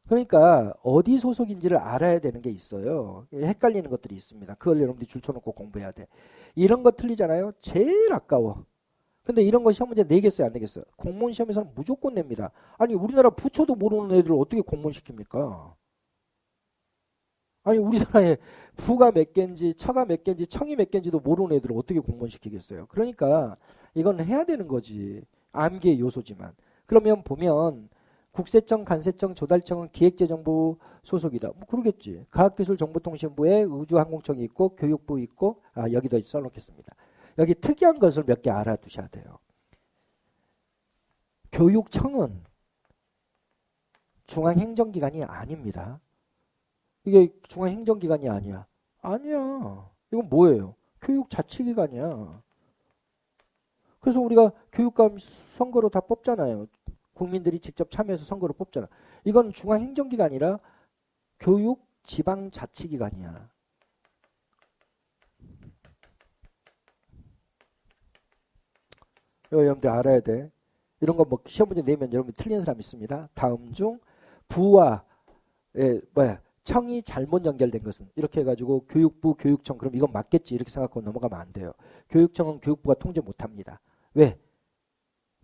그러니까 어디 소속인지를 알아야 되는 게 있어요. 헷갈리는 것들이 있습니다. 그걸 여러분들이 줄쳐놓고 공부해야 돼. 이런 거 틀리잖아요. 제일 아까워. 근데 이런 거 시험 문제 내겠어요? 안 내겠어요? 공무원 시험에서는 무조건 냅니다. 아니 우리나라 부처도 모르는 애들을 어떻게 공무원 시킵니까? 아니 우리나라에 부가 몇 개인지 처가 몇 개인지 청이 몇 개인지도 모르는 애들을 어떻게 공무원 시키겠어요? 그러니까 이건 해야 되는 거지. 암기의 요소지만. 그러면 보면 국세청, 간세청, 조달청은 기획재정부 소속이다. 뭐 그러겠지. 과학기술정보통신부에 우주항공청이 있고 교육부 있고 여기도 써놓겠습니다. 여기 특이한 것을 몇 개 알아두셔야 돼요. 교육청은 중앙행정기관이 아닙니다. 이게 중앙행정기관이 아니야. 아니야. 이건 뭐예요? 교육자치기관이야. 그래서 우리가 교육감 선거로 다 뽑잖아요. 국민들이 직접 참여해서 선거로 뽑잖아. 이건 중앙행정기관이라 교육지방자치기관이야. 이거 여러분들 알아야 돼. 이런 거 뭐 시험 문제 내면 여러분 틀린 사람 있습니다. 다음 중 부와 청이 잘못 연결된 것은 이렇게 해가지고 교육부, 교육청 그럼 이건 맞겠지 이렇게 생각하고 넘어가면 안 돼요. 교육청은 교육부가 통제 못합니다. 왜?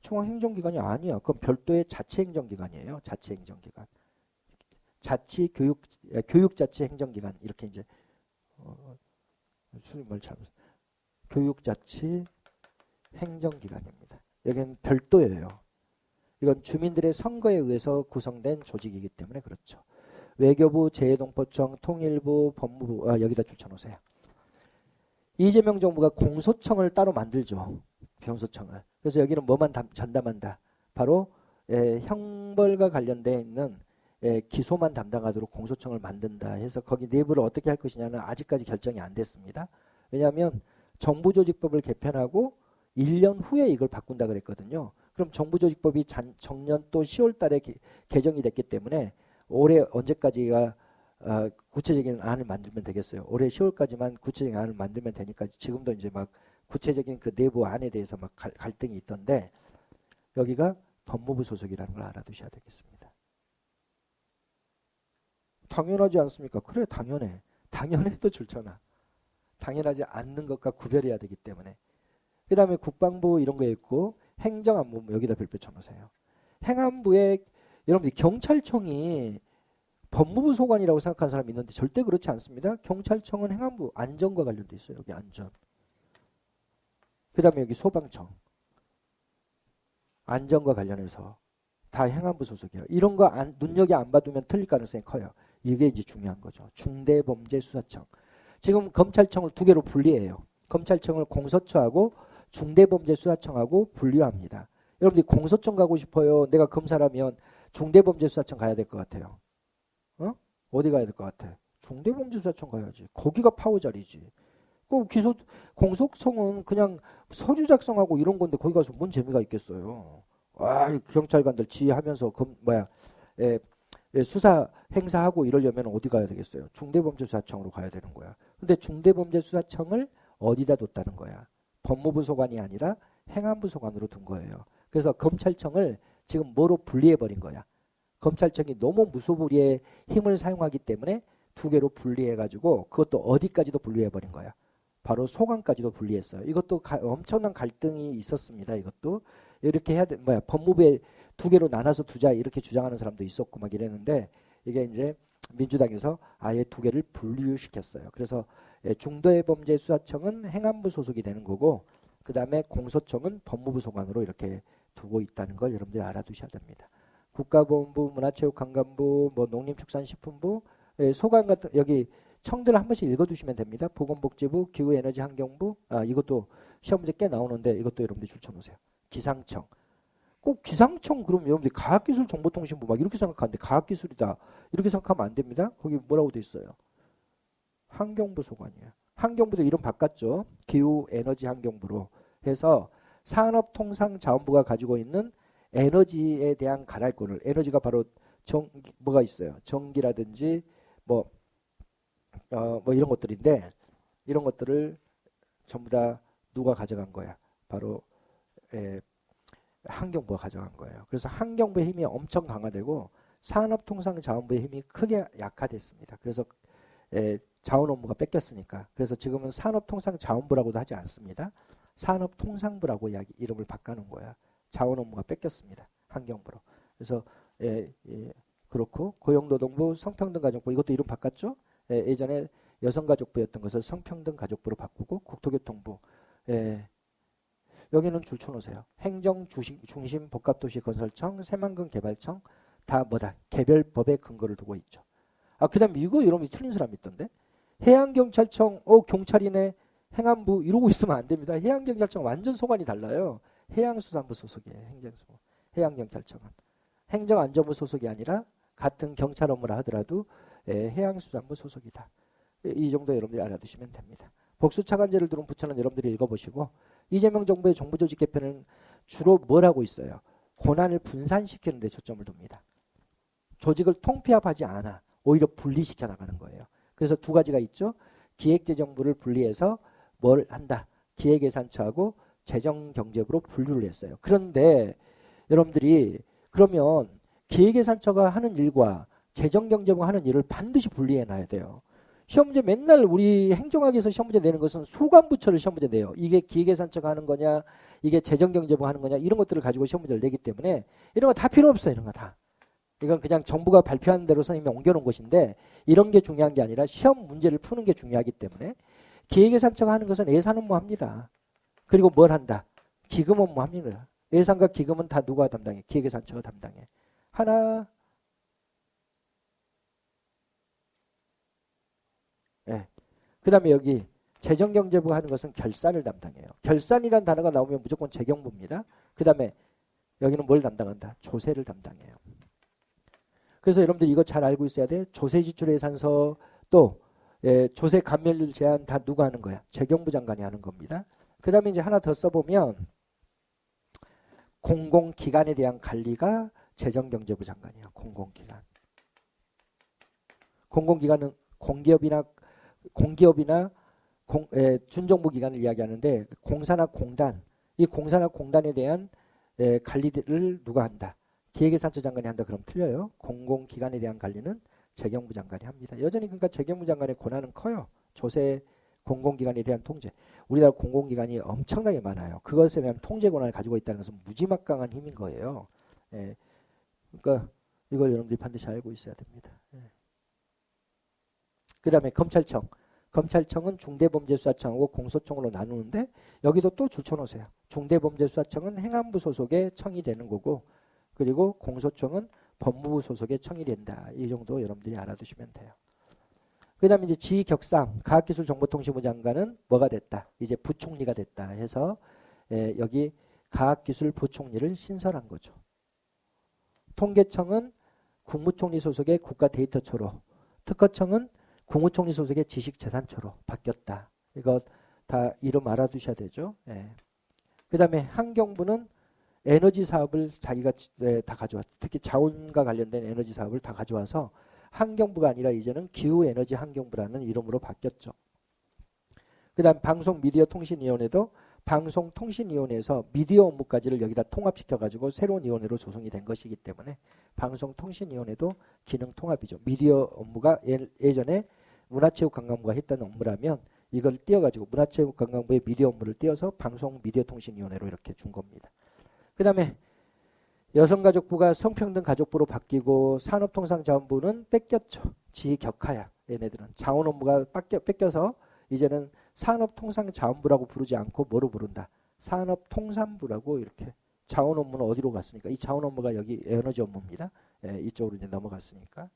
중앙행정기관이 아니야. 그건 별도의 자치행정기관이에요. 자치행정기관. 교육자치행정기관 이렇게 이제 뭘 잘못 교육자치행정기관입니다. 여기는 별도예요. 이건 주민들의 선거에 의해서 구성된 조직이기 때문에 그렇죠. 외교부, 재해동포청, 통일부, 법무부 여기다 줄쳐놓으세요. 이재명 정부가 공소청을 따로 만들죠. 공소청을. 그래서 여기는 뭐만 전담한다. 바로 형벌과 관련되어 있는 기소만 담당하도록 공소청을 만든다 해서 거기 내부를 어떻게 할 것이냐는 아직까지 결정이 안 됐습니다. 왜냐하면 정부조직법을 개편하고 1년 후에 이걸 바꾼다 그랬거든요. 그럼 정부조직법이 정년 또 10월 달에 개정이 됐기 때문에 올해 언제까지가 구체적인 안을 만들면 되겠어요. 올해 10월까지만 구체적인 안을 만들면 되니까 지금도 이제 막 구체적인 그 내부 안에 대해서 막 갈등이 있던데 여기가 법무부 소속이라는 걸 알아두셔야 되겠습니다. 당연하지 않습니까? 그래 당연해. 당연해도 줄쳐놔. 당연하지 않는 것과 구별해야 되기 때문에. 그 다음에 국방부 이런 거 있고 행정안보 여기다 별표 쳐놓으세요. 행안부에 여러분들 경찰청이 법무부 소관이라고 생각하는 사람이 있는데 절대 그렇지 않습니다. 경찰청은 행안부 안전과 관련돼 있어요. 여기 안전. 그 다음에 여기 소방청. 안전과 관련해서 다 행안부 소속이에요. 이런 거 눈여겨 안 봐두면 틀릴 가능성이 커요. 이게 이제 중요한 거죠. 중대범죄수사청. 지금 검찰청을 두 개로 분리해요. 검찰청을 공소처하고 중대범죄수사청하고 분류합니다. 여러분들이 공소청 가고 싶어요. 내가 검사라면 중대범죄수사청 가야 될 것 같아요. 어디 가야 될 것 같아? 중대범죄수사청 가야지. 거기가 파워 자리지. 공소청은 그냥 서류 작성하고 이런 건데 거기 가서 뭔 재미가 있겠어요. 경찰관들 지휘하면서 수사 행사하고 이러려면 어디 가야 되겠어요? 중대범죄수사청으로 가야 되는 거야. 근데 중대범죄수사청을 어디다 뒀다는 거야? 법무부 소관이 아니라 행안부 소관으로 둔 거예요. 그래서 검찰청을 지금 뭐로 분리해버린 거야? 검찰청이 너무 무소불위의 힘을 사용하기 때문에 두 개로 분리해가지고 그것도 어디까지도 분리해버린 거야. 바로 소관까지도 분리했어요. 이것도 엄청난 갈등이 있었습니다. 이것도 이렇게 해야 돼. 법무부에 두 개로 나눠서 두자 이렇게 주장하는 사람도 있었고 막 이랬는데 이게 이제 민주당에서 아예 두 개를 분류시켰어요. 그래서 중대범죄수사청은 행안부 소속이 되는 거고 그 다음에 공소청은 법무부 소관으로 이렇게 두고 있다는 걸 여러분들이 알아두셔야 됩니다. 국가보훈부, 문화체육관광부, 농림축산식품부, 소관 같은 여기 청들 한 번씩 읽어두시면 됩니다. 보건복지부, 기후에너지환경부, 이것도 시험 문제 꽤 나오는데 이것도 여러분들이 줄쳐놓으세요. 기상청. 꼭 기상청 그러면 여러분들이 과학기술정보통신부 막 이렇게 생각하는데 과학기술이다 이렇게 생각하면 안 됩니다. 거기 뭐라고 돼 있어요? 환경부 소관이에요. 환경부도 이름 바꿨죠. 기후에너지환경부로 해서 산업통상자원부가 가지고 있는 에너지에 대한 관할권을 에너지가 바로 뭐가 있어요. 전기라든지 뭐 이런 것들인데 이런 것들을 전부 다 누가 가져간 거야? 바로 환경부가 가져간 거예요. 그래서 환경부의 힘이 엄청 강화되고 산업통상자원부의 힘이 크게 약화됐습니다. 그래서 자원 업무가 뺏겼으니까. 그래서 지금은 산업통상자원부라고도 하지 않습니다. 산업통상부라고 이름을 바꿔놓은 거야. 자원 업무가 뺏겼습니다. 환경부로. 그래서 그렇고 고용노동부, 성평등가족부 이것도 이름 바꿨죠. 예전에 여성가족부였던 것을 성평등가족부로 바꾸고 국토교통부. 여기는 줄쳐놓으세요. 행정중심 복합도시건설청, 새만금개발청 다 개별법에 근거를 두고 있죠. 그 다음에 이거 여러분이 틀린 사람이 있던데. 해양경찰청 경찰이네 행안부 이러고 있으면 안 됩니다. 해양경찰청 완전 소관이 달라요. 해양수산부 소속이에요. 해양경찰청은 행정안전부 소속이 아니라 같은 경찰 업무라 하더라도 해양수산부 소속이다. 이 정도 여러분들이 알아두시면 됩니다. 복수차관제를 두른 부처는 여러분들이 읽어보시고 이재명 정부의 정부조직 개편은 주로 뭘 하고 있어요? 권한을 분산시키는 데 초점을 둡니다. 조직을 통폐합하지 않아. 오히려 분리시켜 나가는 거예요. 그래서 두 가지가 있죠. 기획재정부를 분리해서 뭘 한다. 기획예산처하고 재정경제부로 분류를 했어요. 그런데 여러분들이 그러면 기획예산처가 하는 일과 재정경제부가 하는 일을 반드시 분리해놔야 돼요. 시험 문제 맨날 우리 행정학에서 시험 문제 내는 것은 소관부처를 시험 문제 내요. 이게 기획예산처가 하는 거냐, 이게 재정경제부가 하는 거냐, 이런 것들을 가지고 시험 문제를 내기 때문에 이런 거 다 필요 없어요. 이런 거 다. 이건 그냥 정부가 발표하는 대로 선생님이 옮겨놓은 것인데 이런 게 중요한 게 아니라 시험 문제를 푸는 게 중요하기 때문에 기획예산처가 하는 것은 예산 업무 합니다. 그리고 뭘 한다? 기금 업무 합니다. 예산과 기금은 다 누가 담당해? 기획예산처가 담당해. 하나, 네. 그 다음에 여기 재정경제부가 하는 것은 결산을 담당해요. 결산이란 단어가 나오면 무조건 재경부입니다. 그 다음에 여기는 뭘 담당한다? 조세를 담당해요. 그래서 여러분들 이거 잘 알고 있어야 돼. 조세지출예산서 또 조세 감면율 제한 다 누가 하는 거야? 재경부 장관이 하는 겁니다. 그 다음에 이제 하나 더 써보면 공공기관에 대한 관리가 재정경제부 장관이에요. 공공기관. 공공기관은 공기업이나 준정부 기관을 이야기하는데 공사나 공단, 이 공사나 공단에 대한 관리를 누가 한다? 기획예산처 장관이 한다. 그럼 틀려요. 공공기관에 대한 관리는 재경부 장관이 합니다. 여전히 그러니까 재경부 장관의 권한은 커요. 조세, 공공기관에 대한 통제. 우리나라 공공기관이 엄청나게 많아요. 그것에 대한 통제 권한을 가지고 있다는 것은 무지막강한 힘인 거예요. 그러니까 이걸 여러분들이 반드시 알고 있어야 됩니다. 그 다음에 검찰청. 검찰청은 중대범죄수사청하고 공소청으로 나누는데 여기도 또 줄쳐놓으세요. 중대범죄수사청은 행안부 소속의 청이 되는 거고 그리고 공소청은 법무부 소속의 청이 된다. 이 정도 여러분들이 알아두시면 돼요. 그 다음에 이제 지격상 과학기술정보통신부 장관은 뭐가 됐다? 이제 부총리가 됐다 해서 여기 과학기술부총리를 신설한 거죠. 통계청은 국무총리 소속의 국가데이터처로, 특허청은 국무총리 소속의 지식재산처로 바뀌었다. 이거 다 이름 알아두셔야 되죠. 그 다음에 환경부는 에너지 사업을 자기가 다 가져왔. 특히 자원과 관련된 에너지 사업을 다 가져와서 환경부가 아니라 이제는 기후에너지 환경부라는 이름으로 바뀌었죠. 그 다음 방송미디어통신위원회도 방송통신위원회에서 미디어 업무까지를 여기다 통합시켜가지고 새로운 위원회로 조성이 된 것이기 때문에 방송통신위원회도 기능 통합이죠. 미디어 업무가 예전에 문화체육관광부가 했던 업무라면 이걸 띄어가지고 문화체육관광부의 미디어 업무를 띄어서 방송미디어통신위원회로 이렇게 준 겁니다. 그 다음에 여성가족부가 성평등가족부로 바뀌고 산업통상자원부는 뺏겼죠. 지격하야. 얘네들은 자원 업무가 뺏겨서 이제는 산업통상자원부라고 부르지 않고 뭐로 부른다? 산업통산부라고 이렇게. 자원 업무는 어디로 갔으니까 이 자원 업무가 여기 에너지 업무입니다. 이쪽으로 이제 넘어갔으니까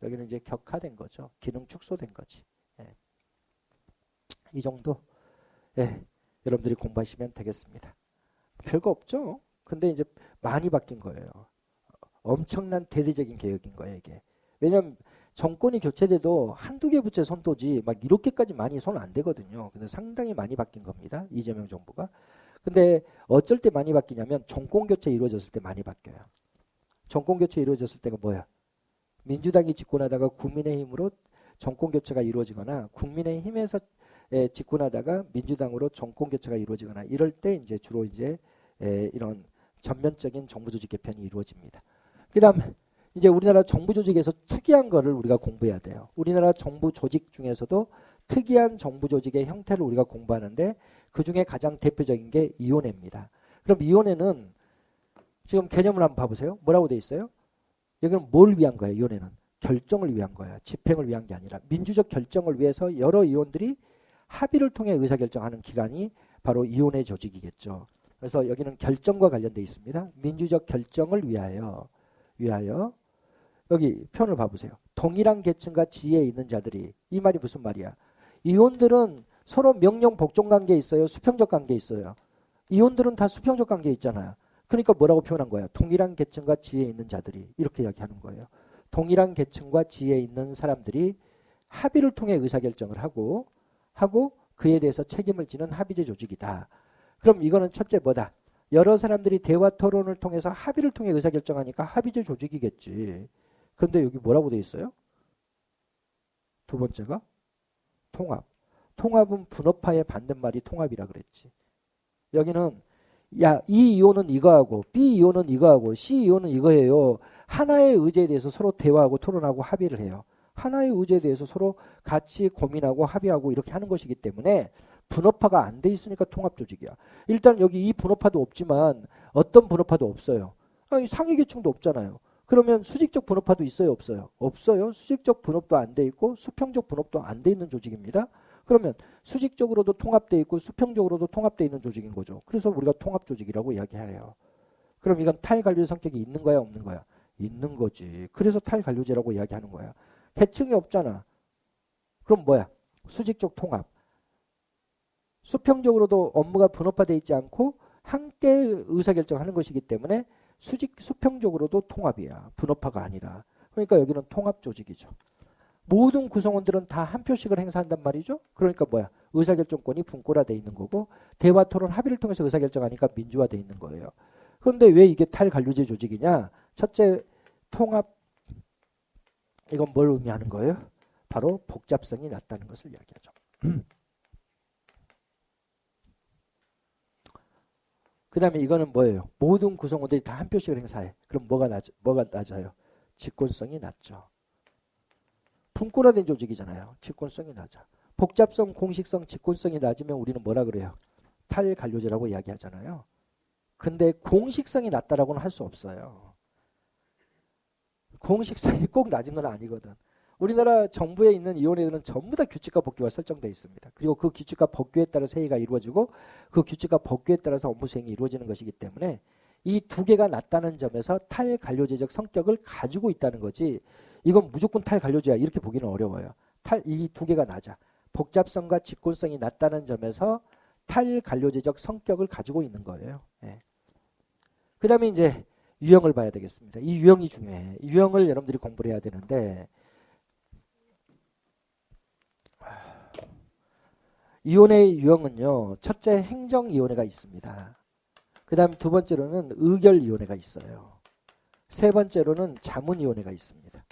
여기는 이제 격화된 거죠. 기능 축소된 거지. 이 정도 여러분들이 공부하시면 되겠습니다. 별거 없죠. 근데 이제 많이 바뀐 거예요. 엄청난 대대적인 개혁인 거예요, 이게. 왜냐하면 정권이 교체돼도 한두 개 부처에 손도지 막 이렇게까지 많이 손 안 대거든요. 근데 상당히 많이 바뀐 겁니다. 이재명 정부가. 근데 어쩔 때 많이 바뀌냐면 정권 교체 이루어졌을 때 많이 바뀌어요. 정권 교체 이루어졌을 때가 뭐야? 민주당이 집권하다가 국민의힘으로 정권 교체가 이루어지거나 국민의힘에서 집권하다가 민주당으로 정권 교체가 이루어지거나 이럴 때 이제 주로 이제 이런 전면적인 정부 조직 개편이 이루어집니다. 그다음 이제 우리나라 정부 조직에서 특이한 거를 우리가 공부해야 돼요. 우리나라 정부 조직 중에서도 특이한 정부 조직의 형태를 우리가 공부하는데 그중에 가장 대표적인 게 위원회입니다. 그럼 위원회는 지금 개념을 한번 봐보세요. 뭐라고 돼 있어요? 여기는 뭘 위한 거예요? 위원회는 결정을 위한 거야. 집행을 위한 게 아니라 민주적 결정을 위해서 여러 위원들이 합의를 통해 의사결정하는 기관이 바로 위원회 조직이겠죠. 그래서 여기는 결정과 관련되어 있습니다. 민주적 결정을 위하여 여기 표현을 봐보세요. 동일한 계층과 지위에 있는 자들이 이 말이 무슨 말이야? 의원들은 서로 명령 복종 관계에 있어요. 수평적 관계에 있어요. 의원들은 다 수평적 관계에 있잖아요. 그러니까 뭐라고 표현한 거야? 동일한 계층과 지위에 있는 자들이 이렇게 이야기하는 거예요. 동일한 계층과 지위에 있는 사람들이 합의를 통해 의사결정을 하고 그에 대해서 책임을 지는 합의제 조직이다. 그럼 이거는 첫째 뭐다? 여러 사람들이 대화 토론을 통해서 합의를 통해 의사결정하니까 합의제 조직이겠지. 그런데 여기 뭐라고 돼 있어요? 두 번째가 통합. 통합은 분업화의 반대말이 통합이라 그랬지. 여기는 야, 이 이혼은 이거하고 B 이혼은 이거하고 C 이혼은 이거예요. 하나의 의제에 대해서 서로 대화하고 토론하고 합의를 해요. 하나의 의제에 대해서 서로 같이 고민하고 합의하고 이렇게 하는 것이기 때문에 분업화가 안 돼 있으니까 통합 조직이야. 일단 여기 이 분업화도 없지만 어떤 분업화도 없어요. 아니, 상위계층도 없잖아요. 그러면 수직적 분업화도 있어요, 없어요? 없어요. 수직적 분업도 안 돼 있고 수평적 분업도 안 돼 있는 조직입니다. 그러면 수직적으로도 통합돼 있고 수평적으로도 통합돼 있는 조직인 거죠. 그래서 우리가 통합 조직이라고 이야기해요. 그럼 이건 탈관료제 성격이 있는 거야, 없는 거야? 있는 거지. 그래서 탈관료제라고 이야기하는 거야. 계층이 없잖아. 그럼 뭐야? 수직적 통합. 수평적으로도 업무가 분업화돼 있지 않고 함께 의사결정하는 것이기 때문에 수평적으로도 통합이야. 분업화가 아니라. 그러니까 여기는 통합 조직이죠. 모든 구성원들은 다 한 표씩을 행사한단 말이죠. 그러니까 뭐야? 의사결정권이 분권화돼 있는 거고 대화 토론 합의를 통해서 의사결정하니까 민주화돼 있는 거예요. 그런데 왜 이게 탈관료제 조직이냐? 첫째, 통합. 이건 뭘 의미하는 거예요? 바로 복잡성이 낮다는 것을 이야기하죠. 그 다음에 이거는 뭐예요? 모든 구성원들이 다 한 표씩을 행사해. 그럼 뭐가 낮아요? 직권성이 낮죠. 분권화된 조직이잖아요. 직권성이 낮아. 복잡성, 공식성, 직권성이 낮으면 우리는 뭐라 그래요? 탈관료제라고 이야기하잖아요. 근데 공식성이 낮다라고는 할 수 없어요. 공식성이 꼭 낮은 건 아니거든. 우리나라 정부에 있는 위원회들은 전부 다 규칙과 법규가 설정되어 있습니다. 그리고 그 규칙과 법규에 따라서 회의가 이루어지고 그 규칙과 법규에 따라서 업무 수행이 이루어지는 것이기 때문에 이 두 개가 낮다는 점에서 탈관료제적 성격을 가지고 있다는 거지 이건 무조건 탈관료제야 이렇게 보기는 어려워요. 이 두 개가 낮아. 복잡성과 직권성이 낮다는 점에서 탈관료제적 성격을 가지고 있는 거예요. 예. 그 다음에 이제 유형을 봐야 되겠습니다. 이 유형이 중요해. 유형을 여러분들이 공부를 해야 되는데 이혼의 유형은요. 첫째 행정이혼회가 있습니다. 그 다음 두 번째로는 의결이혼회가 있어요. 세 번째로는 자문이혼회가 있습니다.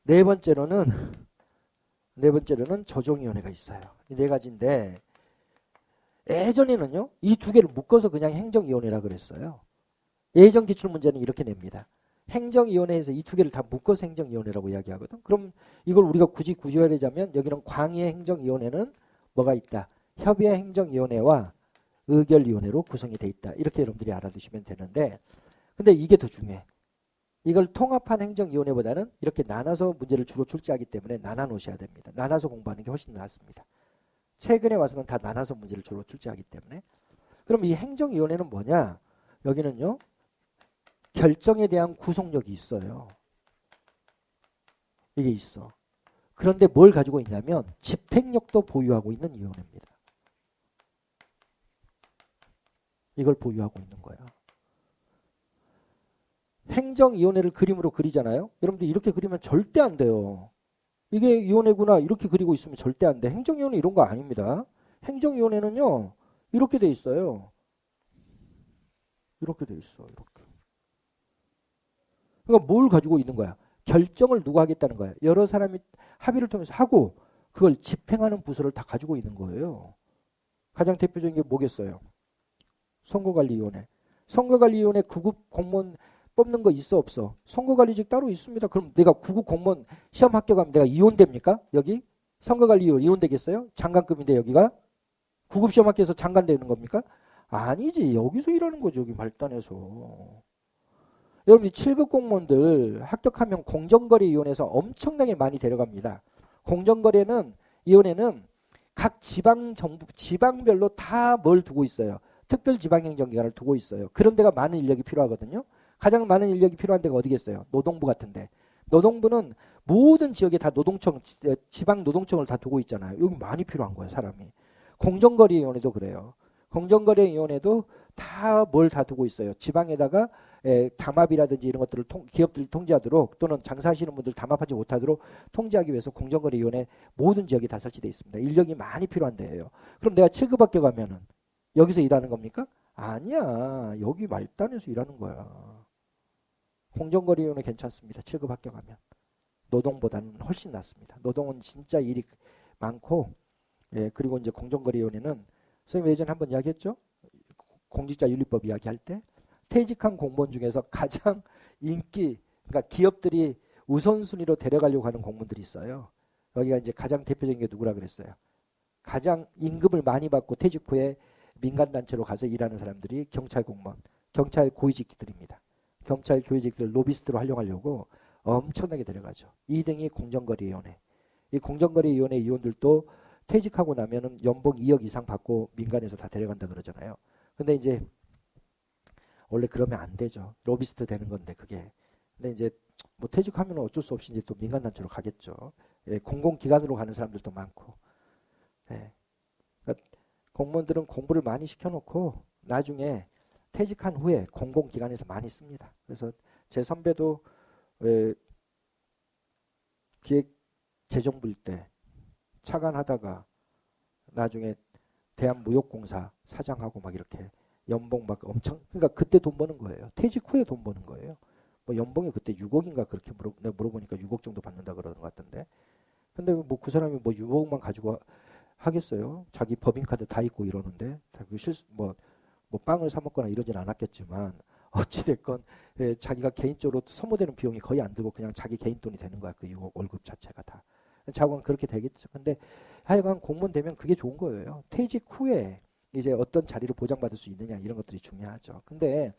네 번째로는 조정이혼회가 있어요. 이 네 가지인데 예전에는요. 이 두 개를 묶어서 그냥 행정이혼회라 그랬어요. 예전 기출문제는 이렇게 냅니다. 행정위원회에서 이 두 개를 다 묶어서 행정위원회라고 이야기하거든. 그럼 이걸 우리가 굳이 구조하자면 여기는 광의의 행정위원회는 뭐가 있다? 협의회 행정위원회와 의결위원회로 구성이 돼 있다. 이렇게 여러분들이 알아두시면 되는데 근데 이게 더 중요해. 이걸 통합한 행정위원회보다는 이렇게 나눠서 문제를 주로 출제하기 때문에 나눠 놓으셔야 됩니다. 나눠서 공부하는 게 훨씬 낫습니다. 최근에 와서는 다 나눠서 문제를 주로 출제하기 때문에 그럼 이 행정위원회는 뭐냐? 여기는요. 결정에 대한 구속력이 있어요. 이게 있어. 그런데 뭘 가지고 있냐면 집행력도 보유하고 있는 위원회입니다. 이걸 보유하고 있는 거야. 행정위원회를 그림으로 그리잖아요. 여러분들 이렇게 그리면 절대 안 돼요. 이게 위원회구나 이렇게 그리고 있으면 절대 안 돼. 행정위원회 이런 거 아닙니다. 행정위원회는요. 이렇게 돼 있어요. 이렇게 돼 있어. 이렇게. 그러니까 뭘 가지고 있는 거야? 결정을 누가 하겠다는 거야? 여러 사람이 합의를 통해서 하고 그걸 집행하는 부서를 다 가지고 있는 거예요. 가장 대표적인 게 뭐겠어요? 선거관리위원회. 선거관리위원회 9급 공무원 뽑는 거 있어 없어? 선거관리직 따로 있습니다. 그럼 내가 9급 공무원 시험 합격하면 내가 이혼됩니까? 여기? 선거관리위원 이혼되겠어요? 장관급인데 여기가? 9급 시험 합격해서 장관 되는 겁니까? 아니지. 여기서 일하는 거죠. 여기 말단에서. 여러분 7급 공무원들 합격하면 공정거래위원회에서 엄청나게 많이 데려갑니다. 공정거래위원회는 각 지방별로 다 뭘 두고 있어요. 특별지방행정기관을 두고 있어요. 그런 데가 많은 인력이 필요하거든요. 가장 많은 인력이 필요한 데가 어디겠어요? 노동부 같은데. 노동부는 모든 지역에 다 지방노동청을 다 두고 있잖아요. 여기 많이 필요한 거예요. 사람이. 공정거래위원회도 그래요. 공정거래위원회도 다 뭘 다 두고 있어요. 지방에다가 담합이라든지 이런 것들을 기업들이 통제하도록 또는 장사하시는 분들 담합하지 못하도록 통제하기 위해서 공정거래위원회 모든 지역이 다 설치되어 있습니다. 인력이 많이 필요한 데예요. 그럼 내가 7급 합격하면은 여기서 일하는 겁니까? 아니야. 여기 말단에서 일하는 거야. 공정거래위원회 괜찮습니다. 7급 합격하면. 노동보다는 훨씬 낫습니다. 노동은 진짜 일이 많고, 그리고 이제 공정거래위원회는 선생님 예전에 한번 이야기했죠? 공직자윤리법 이야기할 때 퇴직한 공무원 중에서 가장 그러니까 기업들이 우선순위로 데려가려고 하는 공무원들이 있어요. 여기가 이제 가장 대표적인 게 누구라 그랬어요? 가장 임금을 많이 받고 퇴직 후에 민간단체로 가서 일하는 사람들이 경찰 공무원, 경찰 고위직들입니다. 경찰 고위직들 로비스트로 활용하려고 엄청나게 데려가죠. 2등이 공정거래위원회. 이 공정거래위원회 위원들도 퇴직하고 나면은 연봉 2억 이상 받고 민간에서 다 데려간다 그러잖아요. 근데 이제 원래 그러면 안 되죠. 로비스트 되는 건데 그게. 근데 이제 뭐 퇴직하면 어쩔 수 없이 이제 또 민간단체로 가겠죠. 공공기관으로 가는 사람들도 많고. 그러니까 공무원들은 공부를 많이 시켜놓고 나중에 퇴직한 후에 공공기관에서 많이 씁니다. 그래서 제 선배도 기획재정부일 때 차관하다가 나중에 대한무역공사 사장하고 막 이렇게 연봉 막 엄청, 그러니까 그때 돈 버는 거예요. 퇴직 후에 돈 버는 거예요. 뭐 연봉이 그때 6억인가 그렇게 내가 물어보니까 6억 정도 받는다 그러는 것 같던데. 근데 뭐 그 사람이 뭐 6억만 가지고 하겠어요? 자기 법인카드 다 있고 이러는데 뭐 빵을 사 먹거나 이러진 않았겠지만 어찌됐건 자기가 개인적으로 소모되는 비용이 거의 안 들고 그냥 자기 개인 돈이 되는 거야. 그 6억 월급 자체가 다. 자고는 그렇게 되겠죠. 근데 하여간 공무원 되면 그게 좋은 거예요. 퇴직 후에 이제 어떤 자리를 보장받을 수 있느냐 이런 것들이 중요하죠. 근데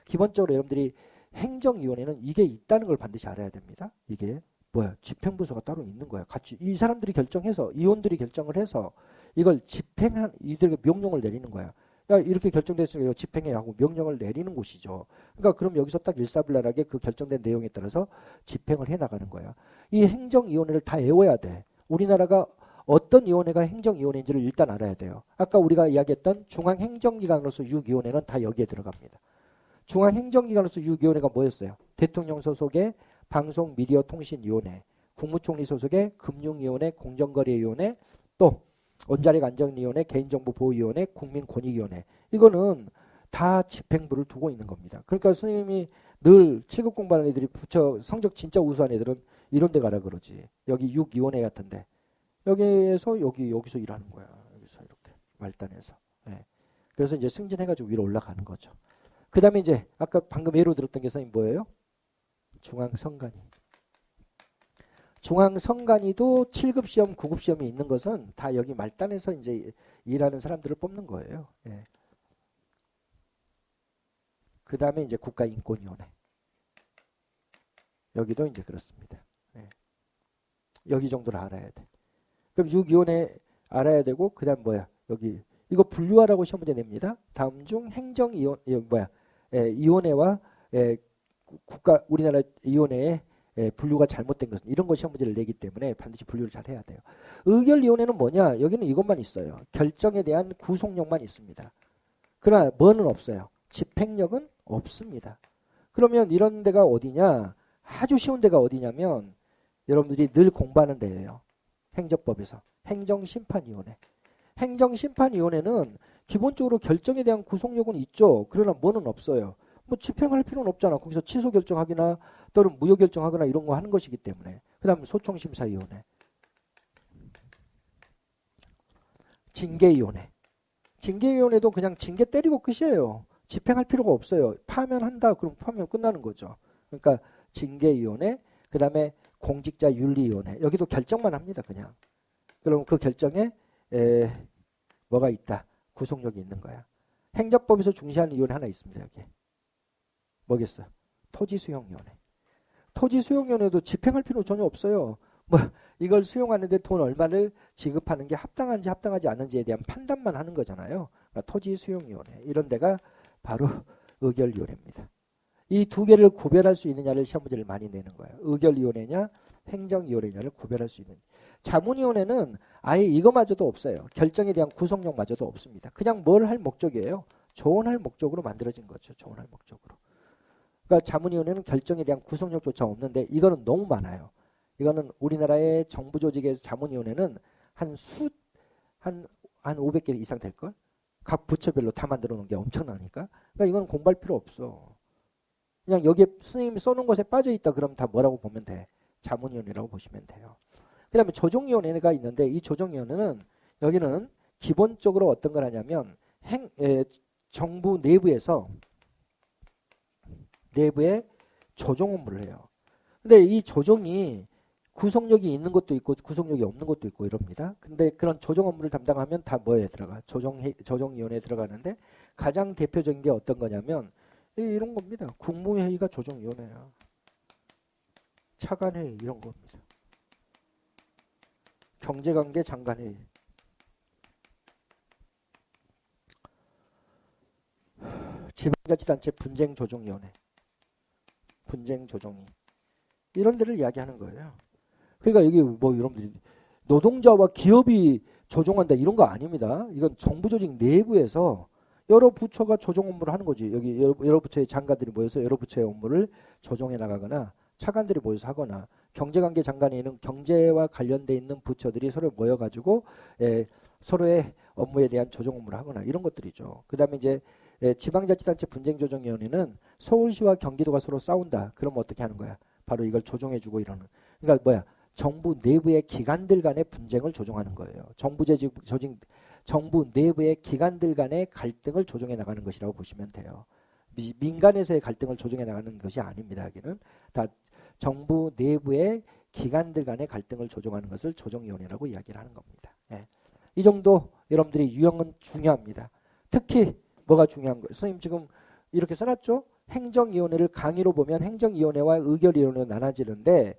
기본적으로 여러분들이 행정위원회는 이게 있다는 걸 반드시 알아야 됩니다. 이게 뭐야? 집행부서가 따로 있는 거야. 같이 이 사람들이 결정해서 위원들이 결정을 해서 이걸 집행한 이들에게 명령을 내리는 거야. 야 이렇게 결정됐으니까 이거 집행해 하고 명령을 내리는 곳이죠. 그러니까 그럼 여기서 딱 일사불란하게 그 결정된 내용에 따라서 집행을 해나가는 거야. 이 행정위원회를 다 외워야 돼. 우리나라가 어떤 위원회가 행정위원회인지를 일단 알아야 돼요. 아까 우리가 이야기했던 중앙행정기관으로서 6위원회는 다 여기에 들어갑니다. 중앙행정기관으로서 6위원회가 뭐였어요? 대통령 소속의 방송미디어통신위원회, 국무총리 소속의 금융위원회, 공정거래위원회, 또 원자력안전위원회, 개인정보보호위원회, 국민권익위원회. 이거는 다 집행부를 두고 있는 겁니다. 그러니까 선생님이 늘 7급 공부하는 애들이 성적 진짜 우수한 애들은 이런 데 가라 그러지. 여기 6위원회 같은데. 여기서 여기서 일하는 거야. 여기서 이렇게 말단에서. 그래서 이제 승진해가지고 위로 올라가는 거죠. 그 다음에 이제 아까 방금 예로 들었던 게 선생님 뭐예요? 중앙선관위. 중앙선관위도 7급 시험, 9급 시험이 있는 것은 다 여기 말단에서 이제 일하는 사람들을 뽑는 거예요. 그 다음에 이제 국가인권위원회. 여기도 이제 그렇습니다. 여기 정도를 알아야 돼. 그럼 6위원회 알아야 되고, 그 다음 뭐야? 여기 이거 분류하라고 시험 문제 냅니다. 다음 중 행정위원 위원회와 우리나라 위원회의 분류가 잘못된 것은 이런 것 시험 문제를 내기 때문에 반드시 분류를 잘 해야 돼요. 의결위원회는 뭐냐? 여기는 이것만 있어요. 결정에 대한 구속력만 있습니다. 그러나 뭐는 없어요. 집행력은 없습니다. 그러면 이런 데가 어디냐? 아주 쉬운 데가 어디냐면 여러분들이 늘 공부하는 데예요. 행정법에서. 행정심판위원회. 행정심판위원회는 기본적으로 결정에 대한 구속력은 있죠. 그러나 뭐는 없어요. 뭐 집행할 필요는 없잖아. 거기서 취소 결정하거나 또는 무효 결정하거나 이런 거 하는 것이기 때문에. 그 다음에 소총심사위원회. 징계위원회. 징계위원회도 그냥 징계 때리고 끝이에요. 집행할 필요가 없어요. 파면한다. 그럼 파면 끝나는 거죠. 그러니까 징계위원회, 그 다음에 공직자윤리위원회. 여기도 결정만 합니다. 그냥. 그럼 그 결정에 뭐가 있다. 구속력이 있는 거야. 행정법에서 중시하는 위원회 하나 있습니다. 여기. 뭐겠어요? 토지수용위원회. 토지수용위원회도 집행할 필요 전혀 없어요. 뭐 이걸 수용하는데 돈 얼마를 지급하는 게 합당한지 합당하지 않은지에 대한 판단만 하는 거잖아요. 그러니까 토지수용위원회. 이런 데가 바로 의결위원회입니다. 이 두 개를 구별할 수 있느냐를 시험 문제를 많이 내는 거예요. 의결위원회냐 행정위원회냐를 구별할 수 있는. 자문위원회는 아예 이거마저도 없어요. 결정에 대한 구속력마저도 없습니다. 그냥 뭘 할 목적이에요? 조언할 목적으로 만들어진 거죠. 조언할 목적으로. 그러니까 자문위원회는 결정에 대한 구속력조차 없는데 이거는 너무 많아요. 이거는 우리나라의 정부 조직의 자문위원회는 한 500개 이상 될걸? 각 부처별로 다 만들어 놓은 게 엄청나니까. 그러니까 이건 공부할 필요 없어. 그냥 여기에 선생님이 써놓은 것에 빠져 있다 그러면 다 뭐라고 보면 돼? 자문위원회라고 보시면 돼요. 그 다음에 조정위원회가 있는데 이 조정위원회는 여기는 기본적으로 어떤 걸 하냐면 정부 내부에 조정 업무를 해요. 근데 이 조정이 구속력이 있는 것도 있고 구속력이 없는 것도 있고 이럽니다. 근데 그런 조정 업무를 담당하면 다 뭐에 들어가? 조정위원회에 들어가는데 가장 대표적인 게 어떤 거냐면 이런 겁니다. 국무회의가 조정위원회야. 차관회의 이런 겁니다. 경제관계 장관회의. 지방자치단체 분쟁조정위원회. 분쟁조정위. 이런 데를 이야기하는 거예요. 그러니까 여기 뭐 여러분들이 노동자와 기업이 조정한다 이런 거 아닙니다. 이건 정부 조직 내부에서 여러 부처가 조정 업무를 하는 거지. 여기 여러 부처의 장관들이 모여서 여러 부처의 업무를 조정해 나가거나 차관들이 모여서 하거나 경제관계 장관에는 경제와 관련돼 있는 부처들이 서로 모여가지고 서로의 업무에 대한 조정 업무를 하거나 이런 것들이죠. 그 다음에 이제 지방자치단체 분쟁조정위원회는 서울시와 경기도가 서로 싸운다. 그럼 어떻게 하는 거야? 바로 이걸 조정해주고 이러는. 그러니까 뭐야? 정부 내부의 기관들 간의 분쟁을 조정하는 거예요. 정부 내부의 기관들 간의 갈등을 조정해 나가는 것이라고 보시면 돼요. 민간에서의 갈등을 조정해 나가는 것이 아닙니다. 여기는 다 정부 내부의 기관들 간의 갈등을 조정하는 것을 조정위원회라고 이야기를 하는 겁니다. 예. 이 정도 여러분들이 유형은 중요합니다. 특히 뭐가 중요한 거예요? 선생님 지금 이렇게 써놨죠? 행정위원회를 강의로 보면 행정위원회와 의결위원회로 나눠지는데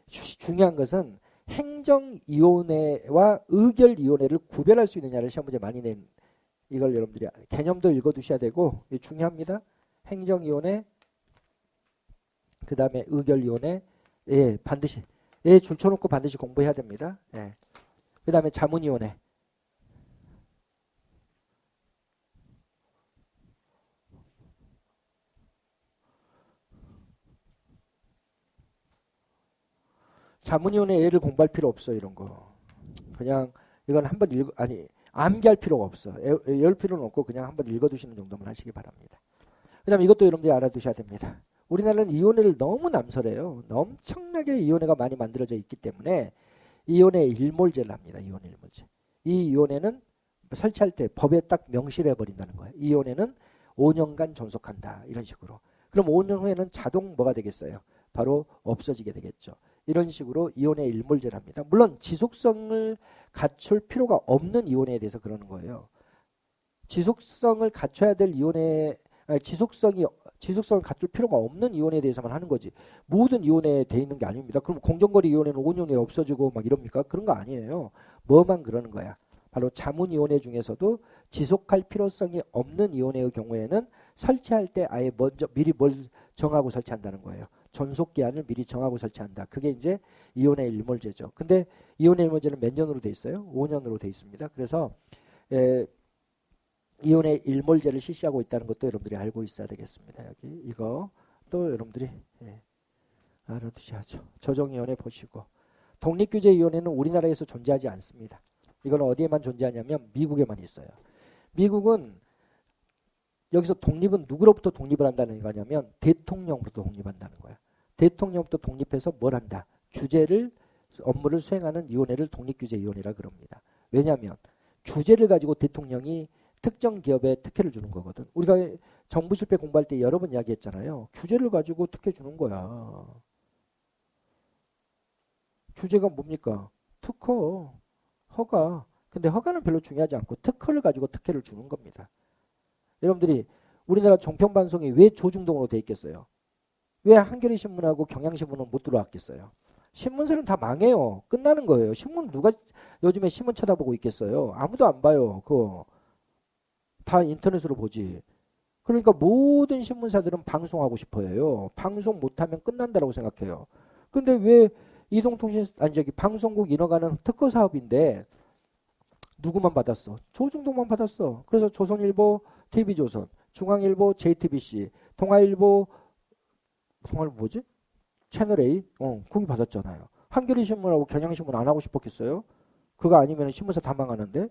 중요한 것은 행정위원회와 의결위원회를 구별할 수 있느냐를 시험 문제 많이 낸 이걸 여러분들이 개념도 읽어두셔야 되고 중요합니다. 행정위원회 그 다음에 의결위원회 반드시 줄쳐놓고 반드시 공부해야 됩니다. 그 다음에 자문위원회 자문위원회 예를 공부할 필요 없어 이런 거. 그냥 이건 한번 암기할 필요가 없어. 외울 필요는 없고 그냥 한번 읽어두시는 정도만 하시기 바랍니다. 그 다음에 이것도 여러분들이 알아두셔야 됩니다. 우리나라는 이혼회를 너무 남설해요. 엄청나게 이혼회가 많이 만들어져 있기 때문에 이혼회 일몰제를 합니다. 이혼회 일몰제. 이 이혼회는 설치할 때 법에 딱 명시를 해버린다는 거예요. 이혼회는 5년간 존속한다. 이런 식으로. 그럼 5년 후에는 자동 뭐가 되겠어요? 바로 없어지게 되겠죠. 이런 식으로 이혼회 일몰제를 합니다. 물론 지속성을 갖출 필요가 없는 이혼회에 대해서 그러는 거예요. 지속성을 갖춰야 될 이혼회, 지속성을 갖출 필요가 없는 이혼회에 대해서만 하는 거지. 모든 이혼회에 돼 있는 게 아닙니다. 그럼 공정거래 이혼회는 5년 후에 없어지고 막 이럽니까? 그런 거 아니에요. 뭐만 그러는 거야. 바로 자문이혼회 중에서도 지속할 필요성이 없는 이혼회의 경우에는 설치할 때 아예 먼저 미리 뭘 정하고 설치한다는 거예요. 존속기한을 미리 정하고 설치한다. 그게 이제 이혼회 일몰제죠. 근데 이혼회 일몰제는 몇 년으로 돼 있어요? 5년으로 돼 있습니다. 그래서 이혼회 일몰제를 실시하고 있다는 것도 여러분들이 알고 있어야 되겠습니다. 여기 이거 또 여러분들이 알아두셔야죠. 조정위원회 보시고 독립규제위원회는 우리나라에서 존재하지 않습니다. 이건 어디에만 존재하냐면 미국에만 있어요. 미국은 여기서 독립은 누구로부터 독립을 한다는 거냐면 대통령으로부터 독립한다는 거야. 대통령부터 독립해서 뭘 한다? 업무를 수행하는 위원회를 독립규제위원회라 그럽니다. 왜냐하면 규제를 가지고 대통령이 특정 기업에 특혜를 주는 거거든. 우리가 정부 실패 공부할 때 여러 번 이야기했잖아요. 규제를 가지고 특혜 주는 거야. 규제가 뭡니까? 특허, 허가. 근데 허가는 별로 중요하지 않고 특허를 가지고 특혜를 주는 겁니다. 여러분들이 우리나라 종편방송이 왜 조중동으로 돼 있겠어요? 왜 한겨레 신문하고 경향신문은 못 들어왔겠어요? 신문사는 다 망해요. 끝나는 거예요. 신문 누가 요즘에 신문 쳐다보고 있겠어요? 아무도 안 봐요. 그거 다 인터넷으로 보지. 그러니까 모든 신문사들은 방송하고 싶어요. 방송 못하면 끝난다라고 생각해요. 근데 왜 방송국 인허가는 특허 사업인데 누구만 받았어? 조중동만 받았어. 그래서 조선일보, TV조선, 중앙일보, JTBC, 동아일보, 통화를 뭐지? 채널 A? 거기 받았잖아요. 한겨레 신문하고 경향신문 안 하고 싶었겠어요? 그거 아니면 신문사 다 망하는데?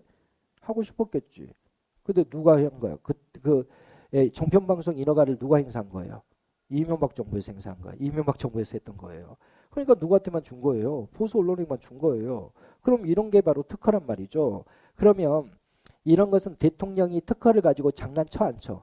하고 싶었겠지. 근데 누가 한 거야? 종편방송 인허가를 누가 행사한 거예요? 이명박 정부에서 행사한 거예요. 이명박 정부에서 했던 거예요. 그러니까 누구한테만 준 거예요. 보수 언론에만 준 거예요. 그럼 이런 게 바로 특허란 말이죠. 그러면 이런 것은 대통령이 특허를 가지고 장난쳐 안 쳐?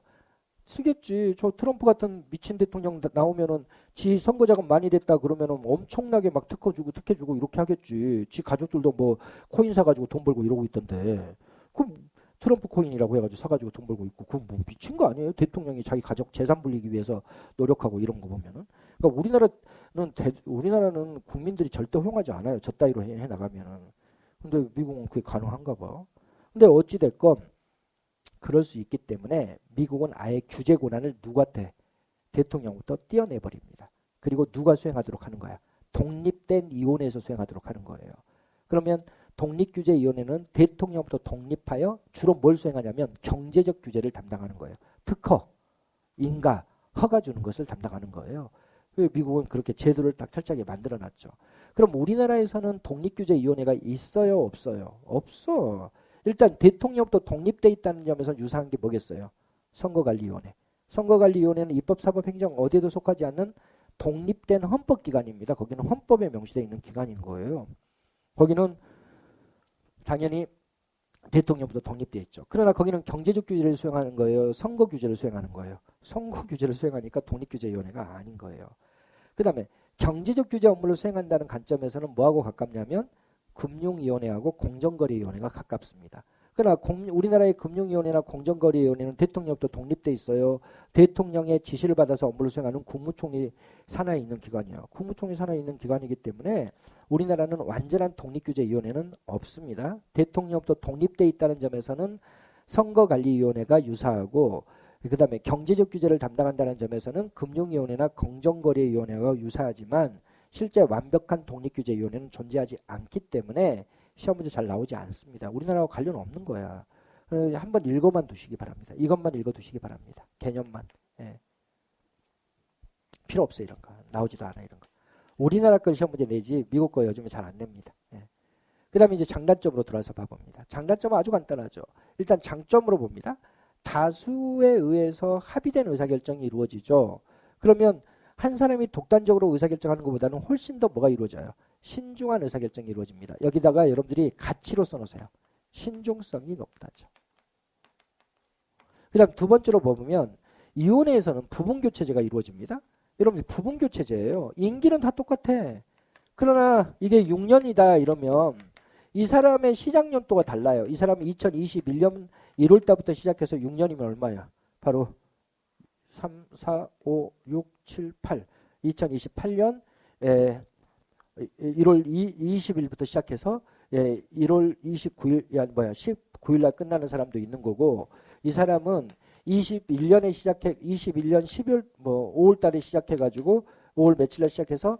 쓰겠지. 저 트럼프 같은 미친 대통령 나오면은 지 선거 자금 많이 됐다 그러면은 엄청나게 막 특허 주고 특혜 주고 이렇게 하겠지. 지 가족들도 뭐 코인 사가지고 돈 벌고 이러고 있던데. 그럼 트럼프 코인이라고 해가지고 사가지고 돈 벌고 있고 그건 뭐 미친 거 아니에요? 대통령이 자기 가족 재산 불리기 위해서 노력하고 이런 거 보면은. 그러니까 우리나라는 국민들이 절대 허용하지 않아요. 저 따위로 해 나가면은. 근데 미국은 그게 가능한가 봐. 근데 어찌 됐건 그럴 수 있기 때문에 미국은 아예 규제 권한을 누구한테? 대통령부터 떼어내버립니다. 그리고 누가 수행하도록 하는 거야? 독립된 위원회에서 수행하도록 하는 거예요. 그러면 독립규제위원회는 대통령부터 독립하여 주로 뭘 수행하냐면 경제적 규제를 담당하는 거예요. 특허, 인가, 허가 주는 것을 담당하는 거예요. 미국은 그렇게 제도를 딱 철저하게 만들어놨죠. 그럼 우리나라에서는 독립규제위원회가 있어요? 없어요? 없어. 일단 대통령부터 독립돼 있다는 점에서 유사한 게 뭐겠어요? 선거관리위원회. 선거관리위원회는 입법사법행정 어디에도 속하지 않는 독립된 헌법기관입니다. 거기는 헌법에 명시되어 있는 기관인 거예요. 거기는 당연히 대통령부터 독립되어 있죠. 그러나 거기는 경제적 규제를 수행하는 거예요. 선거 규제를 수행하는 거예요. 선거 규제를 수행하니까 독립규제위원회가 아닌 거예요. 그 다음에 경제적 규제 업무를 수행한다는 관점에서는 뭐하고 가깝냐면 금융위원회하고 공정거래위원회가 가깝습니다. 그러나 우리나라의 금융위원회나 공정거래위원회는 대통령부터 독립돼 있어요. 대통령의 지시를 받아서 업무를 수행하는 국무총리 산하에 있는 기관이에요. 국무총리 산하에 있는 기관이기 때문에 우리나라는 완전한 독립규제위원회는 없습니다. 대통령부터 독립돼 있다는 점에서는 선거관리위원회가 유사하고 그 다음에 경제적 규제를 담당한다는 점에서는 금융위원회나 공정거래위원회가 유사하지만 실제 완벽한 독립규제위원회는 존재하지 않기 때문에 시험 문제 잘 나오지 않습니다. 우리나라와 관련 없는 거야. 한번 읽어만 두시기 바랍니다. 이것만 읽어두시기 바랍니다. 개념만. 예. 필요 없어요. 이런 거. 나오지도 않아 이런 거. 우리나라 걸 시험 문제 내지 미국 거 요즘에 잘 안 냅니다. 예. 그 다음에 이제 장단점으로 들어와서 봐봅니다. 장단점은 아주 간단하죠. 일단 장점으로 봅니다. 다수에 의해서 합의된 의사결정이 이루어지죠. 그러면 한 사람이 독단적으로 의사결정하는 것보다는 훨씬 더 뭐가 이루어져요? 신중한 의사결정이 이루어집니다. 여기다가 여러분들이 가치로 써놓으세요. 신중성이 높다죠. 그 다음 두 번째로 보면 위원회에서는 부분교체제가 이루어집니다. 여러분 부분교체제예요. 임기는 다 똑같아. 그러나 이게 6년이다 이러면 이 사람의 시작 연도가 달라요. 이 사람이 2021년 1월 달부터 시작해서 6년이면 얼마야? 바로 3, 4, 5, 6, 7, 8. 2028년 1월 20일부터 시작해서 1월 19일 날 끝나는 사람도 있는 거고 이 사람은 21년에 시작해 21년 12월 5월 달에 시작해 가지고 5월 며칠 날 시작해서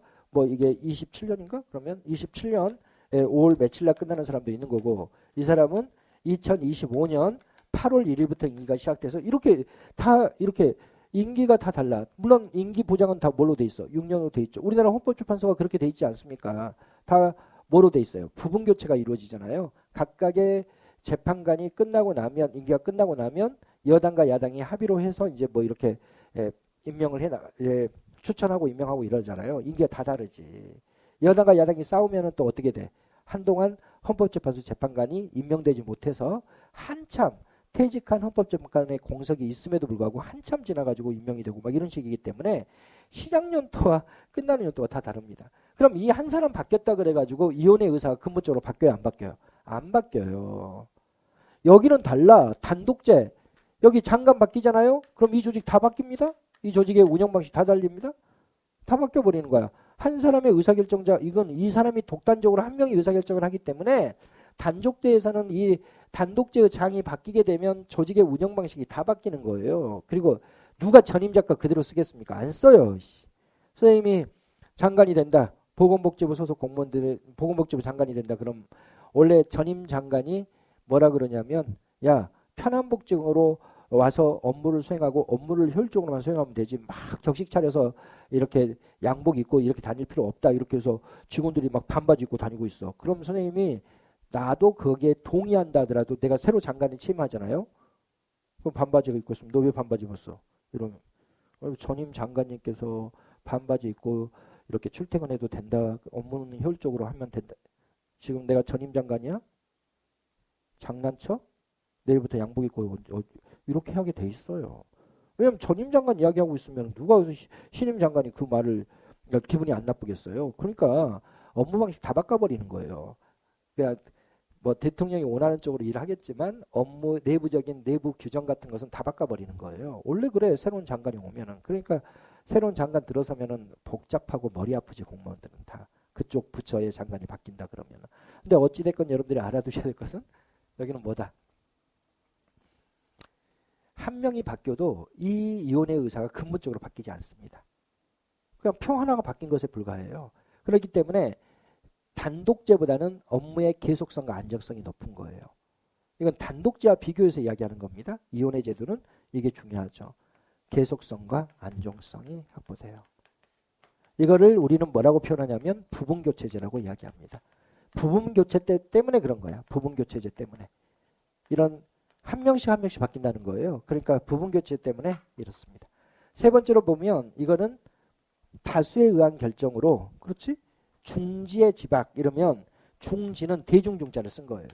이게 27년인가? 그러면 27년 5월 며칠 날 끝나는 사람도 있는 거고 이 사람은 2025년 8월 1일부터 임기가 시작돼서 이렇게 다 이렇게 임기가 다 달라. 물론 임기 보장은 다 뭘로 돼 있어? 6년으로 돼 있죠. 우리나라 헌법재판소가 그렇게 돼 있지 않습니까? 다 뭐로 돼 있어요? 부분교체가 이루어지잖아요. 각각의 재판관이 끝나고 나면 임기가 끝나고 나면 여당과 야당이 합의로 해서 이제 이렇게 임명을 추천하고 임명하고 이러잖아요. 임기가 다 다르지. 여당과 야당이 싸우면은 또 어떻게 돼? 한동안 헌법재판소 재판관이 임명되지 못해서 한참 퇴직한 헌법재판관의 공석이 있음에도 불구하고 한참 지나가지고 임명이 되고 막 이런 식이기 때문에 시작 연도와 끝나는 연도가 다 다릅니다. 그럼 이 한 사람 바뀌었다 그래가지고 위원회 의사가 근본적으로 바뀌어요? 안 바뀌어요? 안 바뀌어요. 여기는 달라. 단독제. 여기 장관 바뀌잖아요? 그럼 이 조직 다 바뀝니다? 이 조직의 운영 방식 다 달립니다? 다 바뀌어버리는 거야. 한 사람의 의사결정자, 이건 이 사람이 독단적으로 한 명이 의사결정을 하기 때문에 단족대에서는 이 단독제의 장이 바뀌게 되면 조직의 운영 방식이 다 바뀌는 거예요. 그리고 누가 전임 작가 그대로 쓰겠습니까? 안 써요. 선생님이 장관이 된다. 보건복지부 소속 공무원들의 보건복지부 장관이 된다. 그럼 원래 전임 장관이 뭐라 그러냐면 야 편한복증으로 와서 업무를 수행하고 업무를 효율적으로만 수행하면 되지 막 격식 차려서 이렇게 양복 입고 이렇게 다닐 필요 없다. 이렇게 해서 직원들이 막 반바지 입고 다니고 있어. 그럼 선생님이 나도 거기에 동의한다 하더라도 내가 새로 장관에 취임하잖아요. 그럼 반바지가 입고 있으면 너 왜 반바지 입었어? 이러면 전임 장관님께서 반바지 입고 이렇게 출퇴근해도 된다. 업무는 효율적으로 하면 된다. 지금 내가 전임 장관이야? 장난쳐? 내일부터 양복 입고 이렇게 하게 돼 있어요. 왜냐면 전임 장관 이야기하고 있으면 누가 신임 장관이 그 말을 기분이 안 나쁘겠어요. 그러니까 업무 방식 다 바꿔버리는 거예요. 그러니까 뭐 대통령이 원하는 쪽으로 일을 하겠지만 업무 내부적인 내부 규정 같은 것은 다 바꿔버리는 거예요. 원래 그래 새로운 장관이 오면은. 그러니까 새로운 장관 들어서면은 복잡하고 머리 아프지 공무원들은 다. 그쪽 부처의 장관이 바뀐다 그러면은. 근데 어찌됐건 여러분들이 알아두셔야 될 것은 여기는 뭐다. 한 명이 바뀌어도 이 이혼의 의사가 근본적으로 바뀌지 않습니다. 그냥 표 하나가 바뀐 것에 불과해요. 그렇기 때문에 단독제보다는 업무의 계속성과 안정성이 높은 거예요. 이건 단독제와 비교해서 이야기하는 겁니다. 이혼의 제도는 이게 중요하죠. 계속성과 안정성이 확보돼요. 이거를 우리는 뭐라고 표현하냐면 부분교체제라고 이야기합니다. 부분교체 때문에 그런 거야. 부분교체제 때문에. 이런 한 명씩 한 명씩 바뀐다는 거예요. 그러니까 부분교체 때문에 이렇습니다. 세 번째로 보면 이거는 다수에 의한 결정으로 그렇지? 중지의 지박 이러면 중지는 대중중자를 쓴 거예요.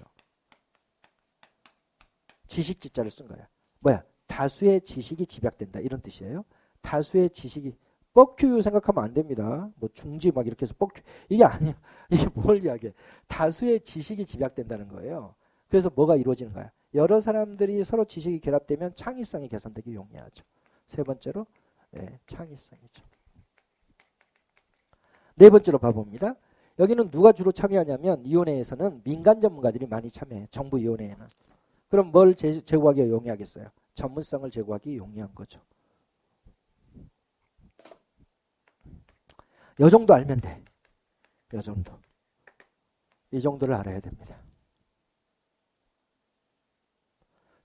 지식지자를 쓴 거야. 뭐야? 다수의 지식이 집약된다 이런 뜻이에요. 다수의 지식이 뻑큐 생각하면 안 됩니다. 뭐 중지 막 이렇게 해서 뻑큐 이게 아니야. 이게 뭘 이야기해? 다수의 지식이 집약된다는 거예요. 그래서 뭐가 이루어지는 거야? 여러 사람들이 서로 지식이 결합되면 창의성이 개선되기 용이하죠. 세 번째로 창의성이죠. 네 번째로 봐봅니다. 여기는 누가 주로 참여하냐면 이혼회에서는 민간 전문가들이 많이 참여해. 정부 이혼회에는. 그럼 뭘 제고하기 용이하겠어요? 전문성을 제고하기 용이한 거죠. 요 정도 알면 돼. 요 정도. 이 정도를 알아야 됩니다.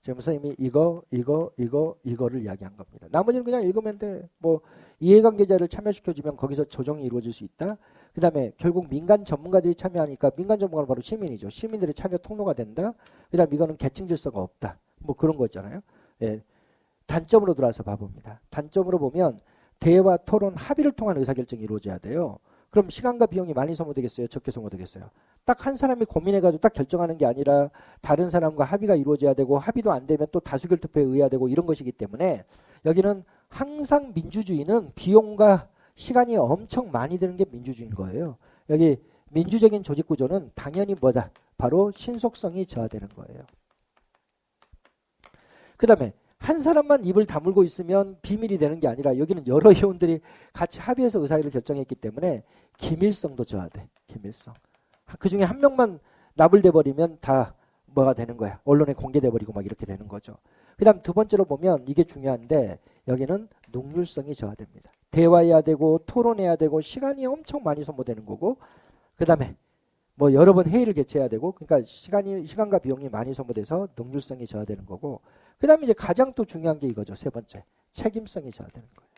지금 선생님이 이거를 이야기한 겁니다. 나머지는 그냥 읽으면 돼. 뭐 이해관계자를 참여시켜주면 거기서 조정이 이루어질 수 있다. 그 다음에 결국 민간 전문가들이 참여하니까 민간 전문가는 바로 시민이죠. 시민들의 참여 통로가 된다. 그 다음에 이거는 계층 질서가 없다. 뭐 그런 거 있잖아요. 예. 단점으로 들어와서 봐봅니다. 단점으로 보면 대화, 토론, 합의를 통한 의사결정이 이루어져야 돼요. 그럼 시간과 비용이 많이 소모되겠어요? 적게 소모되겠어요? 딱 한 사람이 고민해가지고 딱 결정하는 게 아니라 다른 사람과 합의가 이루어져야 되고 합의도 안 되면 또 다수결 투표에 의해야 되고 이런 것이기 때문에 여기는 항상 민주주의는 비용과 시간이 엄청 많이 드는 게 민주주의인 거예요. 여기 민주적인 조직 구조는 당연히 뭐다? 바로 신속성이 저하되는 거예요. 그 다음에 한 사람만 입을 다물고 있으면 비밀이 되는 게 아니라 여기는 여러 회원들이 같이 합의해서 의사를 결정했기 때문에 기밀성도 저하돼. 기밀성. 그중에 한 명만 나불돼 버리면 다 뭐가 되는 거야. 언론에 공개돼 버리고 막 이렇게 되는 거죠. 그 다음 두 번째로 보면 이게 중요한데 여기는 능률성이 저하됩니다. 대화해야 되고 토론해야 되고 시간이 엄청 많이 소모되는 거고 그 다음에 뭐 여러 번 회의를 개최해야 되고 그러니까 시간과 비용이 많이 소모돼서 능률성이 저하되는 거고 그 다음에 이제 가장 또 중요한 게 이거죠. 세 번째. 책임성이 저하되는 거예요.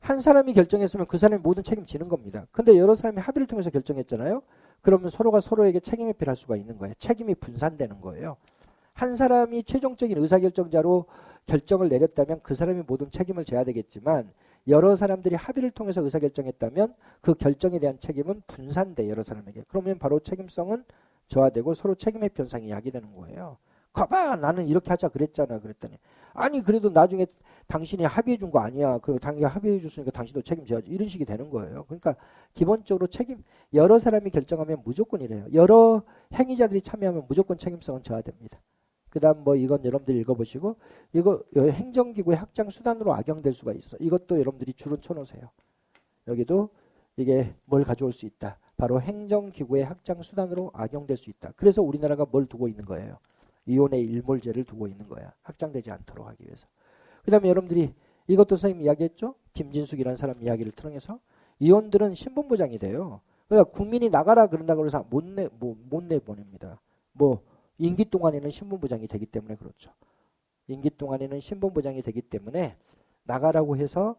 한 사람이 결정했으면 그 사람이 모든 책임 지는 겁니다. 근데 여러 사람이 합의를 통해서 결정했잖아요. 그러면 서로가 서로에게 책임 회피를 할 수가 있는 거예요. 책임이 분산되는 거예요. 한 사람이 최종적인 의사결정자로 결정을 내렸다면 그 사람이 모든 책임을 져야 되겠지만 여러 사람들이 합의를 통해서 의사결정했다면 그 결정에 대한 책임은 분산돼 여러 사람에게. 그러면 바로 책임성은 저하되고 서로 책임 회피 현상이 야기되는 거예요. 거봐 나는 이렇게 하자 그랬잖아 그랬더니 아니 그래도 나중에 당신이 합의해 준 거 아니야. 그리고 당연히 합의해 줬으니까 당신도 책임져야지. 이런 식이 되는 거예요. 그러니까 기본적으로 여러 사람이 결정하면 무조건 이래요. 여러 행위자들이 참여하면 무조건 책임성은 저하됩니다. 그 다음 뭐 이건 여러분들 읽어보시고 이거 행정기구의 확장 수단으로 악용될 수가 있어. 이것도 여러분들이 줄은 쳐놓으세요. 여기도 이게 뭘 가져올 수 있다. 바로 행정기구의 확장 수단으로 악용될 수 있다. 그래서 우리나라가 뭘 두고 있는 거예요. 이혼의 일몰제를 두고 있는 거야. 확장되지 않도록 하기 위해서. 그 다음에 여러분들이 이것도 선생님 이야기했죠. 김진숙이라는 사람 이야기를 통해서 이혼들은 신분보장이 돼요. 그러니까 국민이 나가라 그런다고 해서 못 내보냅니다. 뭐 임기 동안에는 신분부장이 되기 때문에 그렇죠. 임기 동안에는 신분부장이 되기 때문에 나가라고 해서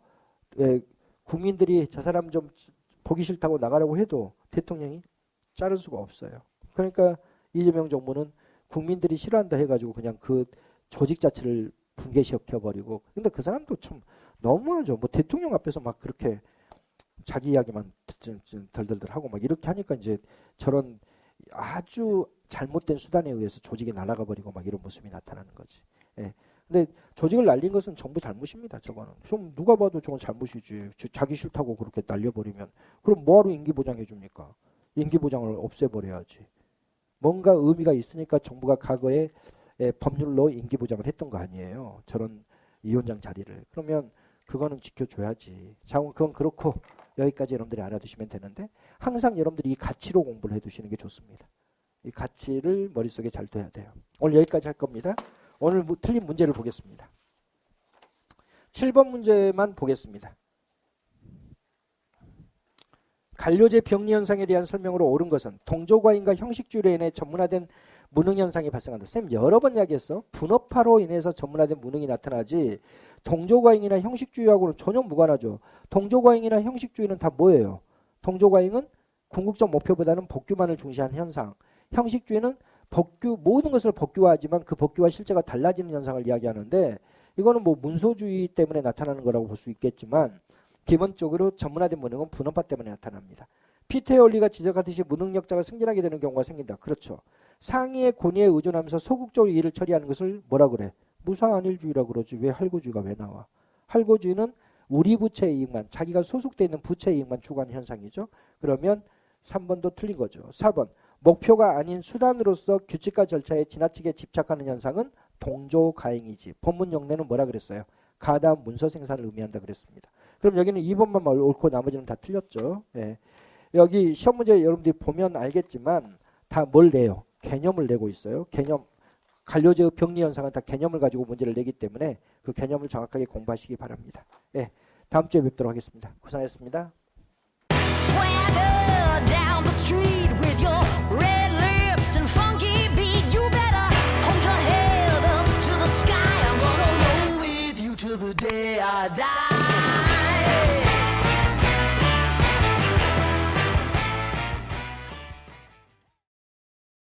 국민들이 저 사람 좀 보기 싫다고 나가라고 해도 대통령이 자를 수가 없어요. 그러니까 이재명 정부는 국민들이 싫어한다 해가지고 그냥 그 조직 자체를 붕괴시켜버리고. 근데 그 사람도 참 너무하죠. 뭐 대통령 앞에서 막 그렇게 자기 이야기만 덜덜덜 하고 막 이렇게 하니까 이제 저런 아주 잘못된 수단에 의해서 조직이 날아가 버리고 막 이런 모습이 나타나는 거지. 예. 근데 조직을 날린 것은 정부 잘못입니다. 저거는 좀 누가 봐도 저건 잘못이지. 자기 싫다고 그렇게 날려버리면 그럼 뭐하러 임기보장 해줍니까? 임기보장을 없애버려야지. 뭔가 의미가 있으니까 정부가 과거에 법률로 임기보장을 했던 거 아니에요. 저런 위원장 자리를. 그러면 그거는 지켜줘야지. 자, 그건 그렇고 여기까지 여러분들이 알아두시면 되는데 항상 여러분들이 이 가치로 공부를 해두시는 게 좋습니다. 이 가치를 머릿속에 잘 둬야 돼요. 오늘 여기까지 할 겁니다. 오늘 틀린 문제를 보겠습니다. 7번 문제만 보겠습니다. 간료제 병리 현상에 대한 설명으로 옳은 것은 동조과잉과 형식주의로 인해 전문화된 무능 현상이 발생한다. 쌤 여러 번 이야기했어. 분업화로 인해서 전문화된 무능이 나타나지 동조과잉이나 형식주의하고는 전혀 무관하죠. 동조과잉이나 형식주의는 다 뭐예요? 동조과잉은 궁극적 목표보다는 법규만을 중시한 현상. 형식주의는 법규 모든 것을 법규화하지만 그 법규와 실제가 달라지는 현상을 이야기하는데 이거는 뭐 문소주의 때문에 나타나는 거라고 볼 수 있겠지만 기본적으로 전문화된 무능은 분업화 때문에 나타납니다. 피터의 원리가 지적하듯이 무능력자가 승진하게 되는 경우가 생긴다. 그렇죠. 상위의 권위에 의존하면서 소극적으로 일을 처리하는 것을 뭐라 그래? 무사안일주의라고 그러지. 왜 할고주의가 왜 나와? 할고주의는 우리 부채의 이익만, 자기가 소속되어 있는 부채의 이익만 추구하는 현상이죠. 그러면 3번도 틀린 거죠. 4번. 목표가 아닌 수단으로서 규칙과 절차에 지나치게 집착하는 현상은 동조과잉이지. 본문 용례는 뭐라 그랬어요? 가다 문서 생산을 의미한다 그랬습니다. 그럼 여기는 2번만 옳고 나머지는 다 틀렸죠. 예. 여기 시험 문제 여러분들이 보면 알겠지만 다 뭘 내요? 개념을 내고 있어요. 개념. 간료제의 병리 현상은 다 개념을 가지고 문제를 내기 때문에 그 개념을 정확하게 공부하시기 바랍니다. 예. 다음 주에 뵙도록 하겠습니다. 고생하셨습니다. Swagger down the street with your red lips and funky beat. You better hold your head up to the sky. I'm gonna roll with you till the day I die.